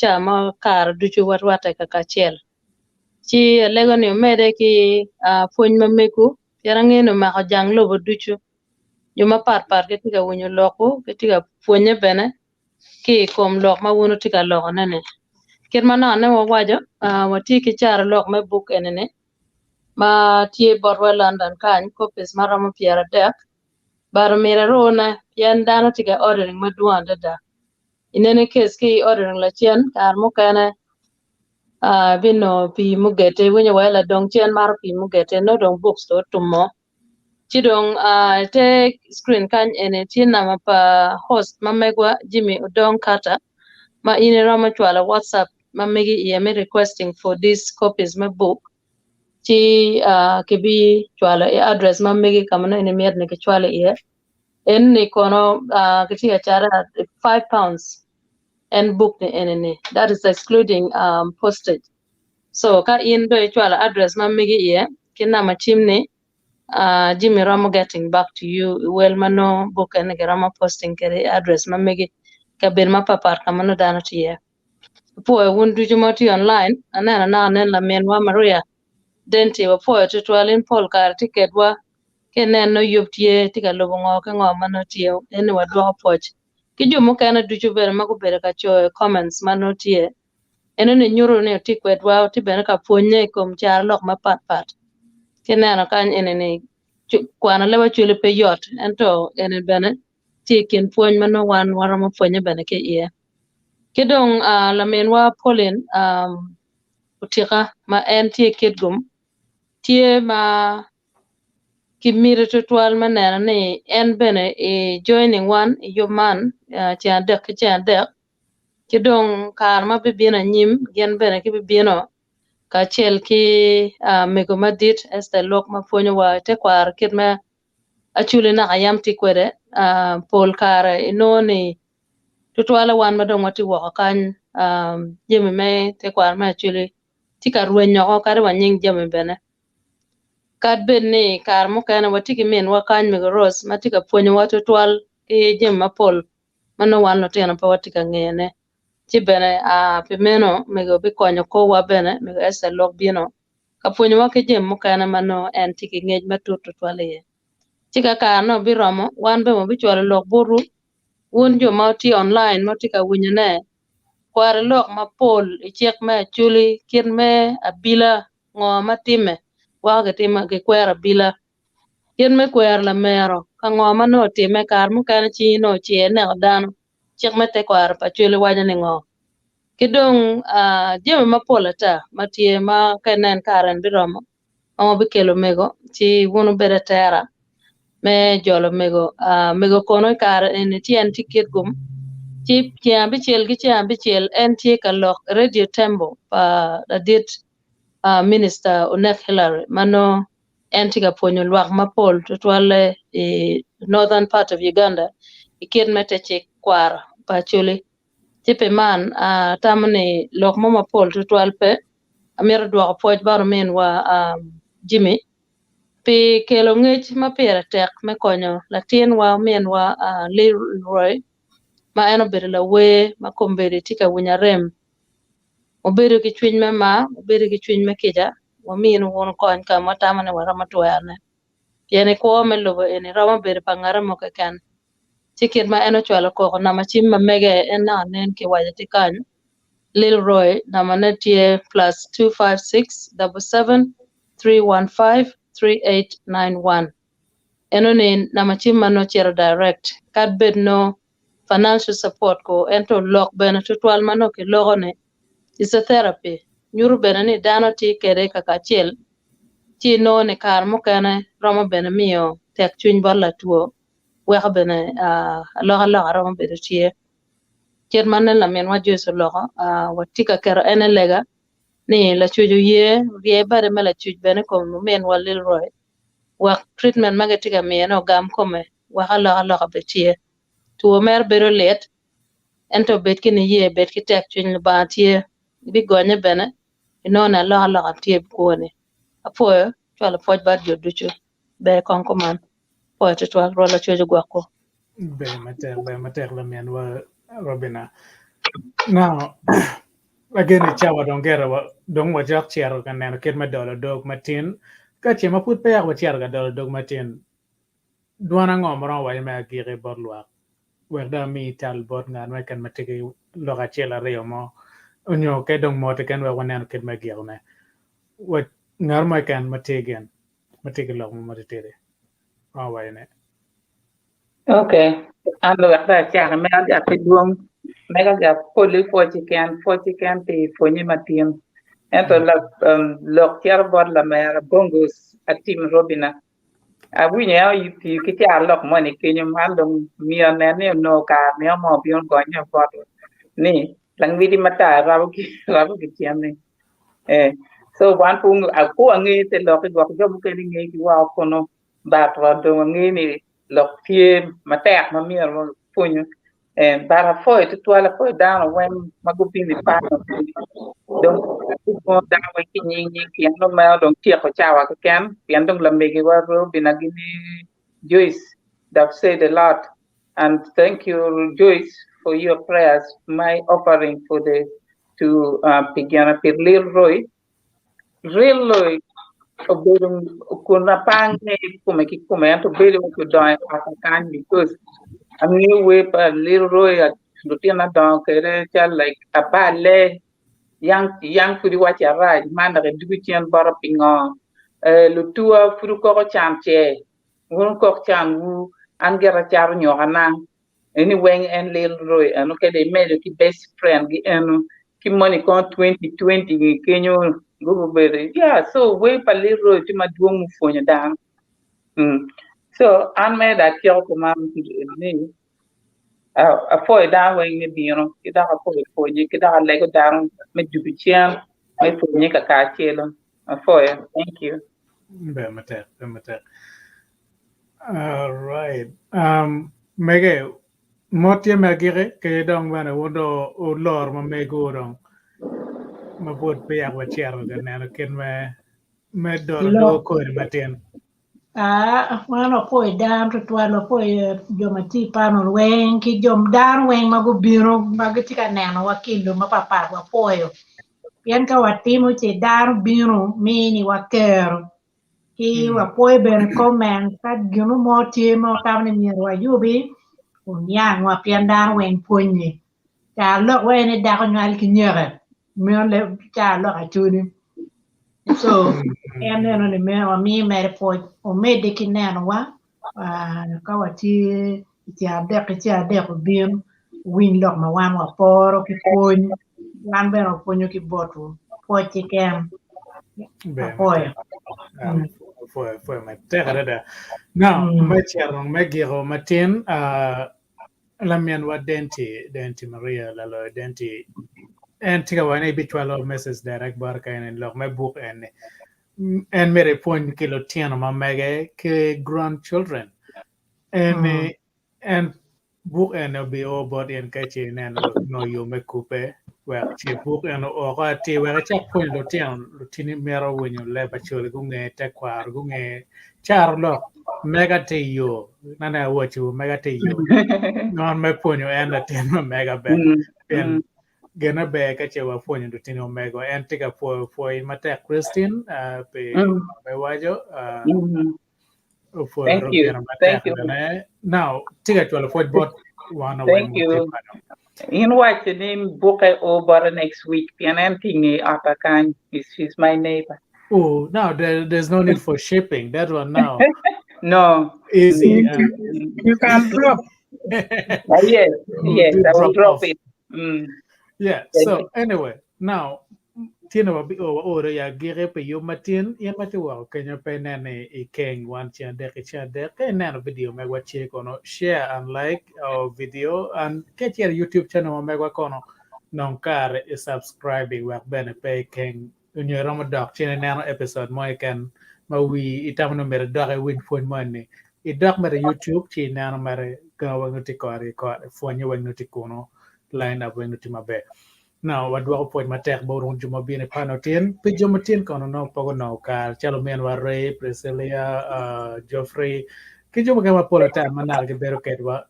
cha ma kar duchu watwate ka chiel chi lego ni mede ki funy mameku yarange no ma jang lobo duchu juma par ketika wonyo loko ketika funye bene ki kom lok ma wono tika lok nene ken mano ne wajo wati ki char lok me book enene ma tie borwa London kan copies maramo piera dek bar mira rona yan dano tika ordering maduan dada inene kes ki ordering la chien kar mo kana bino pi mugete wenye wala dong chien mar pi mugete no dong books to tumo chidong te screen kan ene china ma pa host mamegwa Jimmy Odong Kata ma ine rama chwala WhatsApp mamegi yeme requesting for these copies my book chi kebi chwala e address mamegi kamana ene mer ne ke chwala e en ni kono kiti achara 5 pounds and book the NNA. That is excluding postage. So ka in do chwala address mamegi ye kina machimni Jimmy Ramo getting back to you well mano book and Ramo posting kere address mamegi ka ben ma papar kamano dano tiye po wundu jumoti online anana na la menwa Maria denti wa po tutwalin pol kar ticket wa kenen no yuptie tika lobo ngo ka ngo mano tiye ene wa dwa poch ki jumo kana duchu bere mako bere ka cho comments mano tiye ene ne nyuro ne tikwet wa ti bere ka ponye kom char lok ma pat kenen kan ene ne kwana lewa chule pe yot ento ene bene tikin pony mano wan wara mo ponye bene ke iye kidong la menwa polin utika ma en tie kedgum tie ma kimire tutwal manana ne en bene joining one yoman chandek kidong kar ma bibina nyim gen bene ki bibino ka chel ki mego madit este lok ma fonyo wa te kwar kitma achule na ayam ti kwede pol kar inoni tutwala wan madong wati wako kan jemi me te kwar me chuli tika ruwen nyoko kare wanying jemi bene kat ben ni kar mo kana wati ki men wakan me ros matika ponyo watu twal ki jemi mapol mano wan no tena pa wati ka ngene ci bene pimeno me go bi konyo ko wa bene me go esa lok bino ka ponyo wa ki jemi mo kana mano en tiki ngej matut twal ye tika kar no bi romo wan be mo bi chwalo lok buru won jo ma ti online ma ti ka winyo ne kwar lok ma pol ichek me chuli kin me abila ngo ma time wa ga time ke kwar abila kin me kwar la mero ka ngo ma no time kar mu kan chi no chi ne dano chek me te kwar pa chuli wa ne ngo kidong jeme ma pol ata ma tie ma kenen karen biromo o bi kelo mego ti wonu bere tera me jolo mego kono kar en tien tiket gum chip chiambi chiel en tie ka lok radio tembo pa dadit minister onek Hillary mano en tiga ponyo lwak mapol tutwale northern part of Uganda iket mete chik kwar pa chuli chipe man tamani lok mo mapol tutwal pe amir dwako poj baro men wa Jimmy pi kelo ngech ma pira tek me konyo latin wa men wa Leroy ma eno bedo la we ma kombere tika winya rem obedo ki chwiny me ma obedo ki chwiny me kija wa min won kon ka matama ne wara matwerne yene ko me lobo ene rama bedo pangara mo kan tikir ma eno chwalo ko na ma chim ma mege en na nen ki waje tikan Leroy na manetie +256 77 315 3891 eno ne na machim mano chero direct kad bed no financial support ko ento lok bena tutwal mano ki logone is a therapy nyuru bena ni dano ti kere kaka chiel ti no ne kar mo kene romo bena miyo tek chuny balla tuo weka bena loka romo bena tie ker mane la men wa jesu loka watika kero ene lega ni la chuju ye rie bare mala chuj bena ko men wa Leroy wak treatment magatika mieno gam kome waka loka betie tuo mer bero let ento bet kini ye bet ki tek chuny ba tie bi gonye bene inona loka tie kuone apoyo chwala poj bad joducho be konko man poyo tutwal rola chuju gwako be matek la men wa Robina now again chawa dongera wa dong wa jak chiaro kan neno ket ma dolo dog matin ka che ma put pe ya wa chiaro ga dolo dog matin duana ngom ro wa me agire borlwa werda mi tal bot ngan ma kan matike loga chela reo mo onyo ke dong mo te kan wa neno ket ma girne wa ngar ma kan matike lo mo matere wa wa ne Okay. Ando wakta chaka me aja piduong mega ja poli fochi can pe fonyi matim. Ento la lok tiar bod la mera bongos atim Robina. Winya you kiti a lok money kenyo mandong mia nene no ka mia mo bion gonya bod. Ni lang vidi mata rabu ki tiamne. So one pung aku angi te lok gok jobu ke ngi ki wa kono ba do ngi ni lok tie matek ma mier mo punyo bara foi tu toala foi down when magupi ni pa donc mo da wa ki ni ki no ma donc tie ko chawa ko kem pian dong lambe ki wa ro binagini Joyce that said a lot and thank you Joyce for your prayers my offering for the to begin a Leroy Leroy obedum kuna pange kume to bedi ko doy akan because a new way pa Leroy lutina don kere chal like a bale yang furi wachi araj mana ke dubichen bara pingo lutua furu ko chamche won ko cham wu angera char nyohana any weng en Leroy anu ke de made ki best friend gi enu ki money kon 2020 gi kenyo gugu bere yeah so we pa Leroy ti ma duong mu fonyo dan so an me da kyo ko ma ni a foi da weng ni biro ki da ko fonyo ki da le ko dan me dubichen me fonyo ka chelo a foi thank you be matek all right Mege Motie magire ke dong bana wodo o lor ma me go dong ma bot pe ya wa chero ga na ken me dor Lo, do ko ma ten. mano poi dan to twalo poi joma ti pano wen ki jom dan wen mago biro mago tika neno wakilo ma papa wa poyo. Pien ka watimo che dan biro mini wakero. Ki wa poi ben komen ka gino mo tie mo kamne mi wa yubi unyang wa pien dan wen ponye. Cha lo wen da ko nyal ki nyere. Mi le cha lo ka chuni. So en neno ni me o mi mere po o me de ki neno wa ka wati ti ade ko bien win lok ma wan wa poro ki kon wan beno ponyo ki botu po ti kem Be ma apoyo. ten. Fue ma te da. Now me chero me giro ma ten la mien wa denti Maria la lo denti en tiga wane bitwalo message direct bar ka en lok me book en mere point kilo tiano ma mege ke grandchildren en book en be o body en kachi en no yo me coupe well che book en o ga ti we cha point lo tiano lo tini mero wenyo le ba chole gunge te kwar gunge charlo mega te yo nana wachu mega te yo non me ponyo en la ten mega ben en gana be ka che wa fonyo do tino mego en tiga po in mate Christine pe wajo for Thank you. robiana mate Thank you. now tiga chwala for bot one away Thank mo you. te pano In what the name book over next week. Pianan tingi atakan she's my neighbor. oh now there's no need for shipping that one now No. easy You can drop. Yes, yes, do I will drop drop off it. yeah so anyway now tiene wa bi o ya gire pe yo matin ya mati wa kenya pe nene I keng wan chan de cha de ke nene video me wa che kono share and like our video and get your YouTube channel me wa kono non kar is subscribing wa bene pe keng unyo rama doc chene nano episode mo kan ma wi itam no mere doc e win fon money I doc mere YouTube chi nano mere ga wa nguti ko fo nyo wa nguti kono line up wa nguti mabe now what do I point my tech board on Juma being a panotin, Pijomatin kono pogono car, Chalomian Ray, Priscilla, Geoffrey, Kijumaka Polata, Manal, Beruketwa,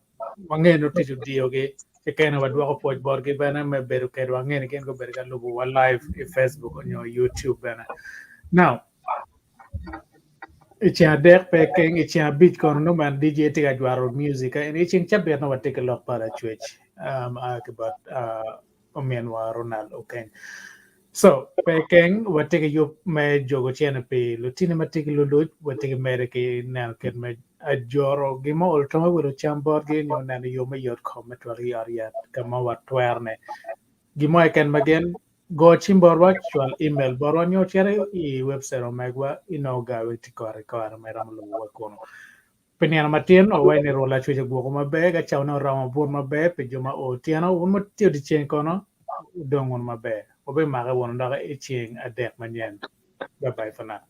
Wangan teach you dioge, a kind of a dwarf point board given a Beruket, Wangan again go better logo live Facebook on your YouTube banner. Now, it's a deck packing, it's a beat kono man DJ take a dwarf music, and it's in Chabian over take a lock para church. About Omianwa Ronald okay. So pekeng watike yup me jogo chene pe lutini matiki lulut watike mere ke nan ken me ajoro gimo ultoma wiro chambor gi nyo nan yo me yot comment wari yat kama watwerne gimo ken magen go chimbor wa actual email borwa nyo chere I website o megwa inoga witi kore meram lu wakono penian matien o wayne rola chweje guoko mabe ga chawna rama bur mabe pe joma o tiano un matio di chen kono dongon mabe obe maga won daga e chieng adek manyen bye bye for now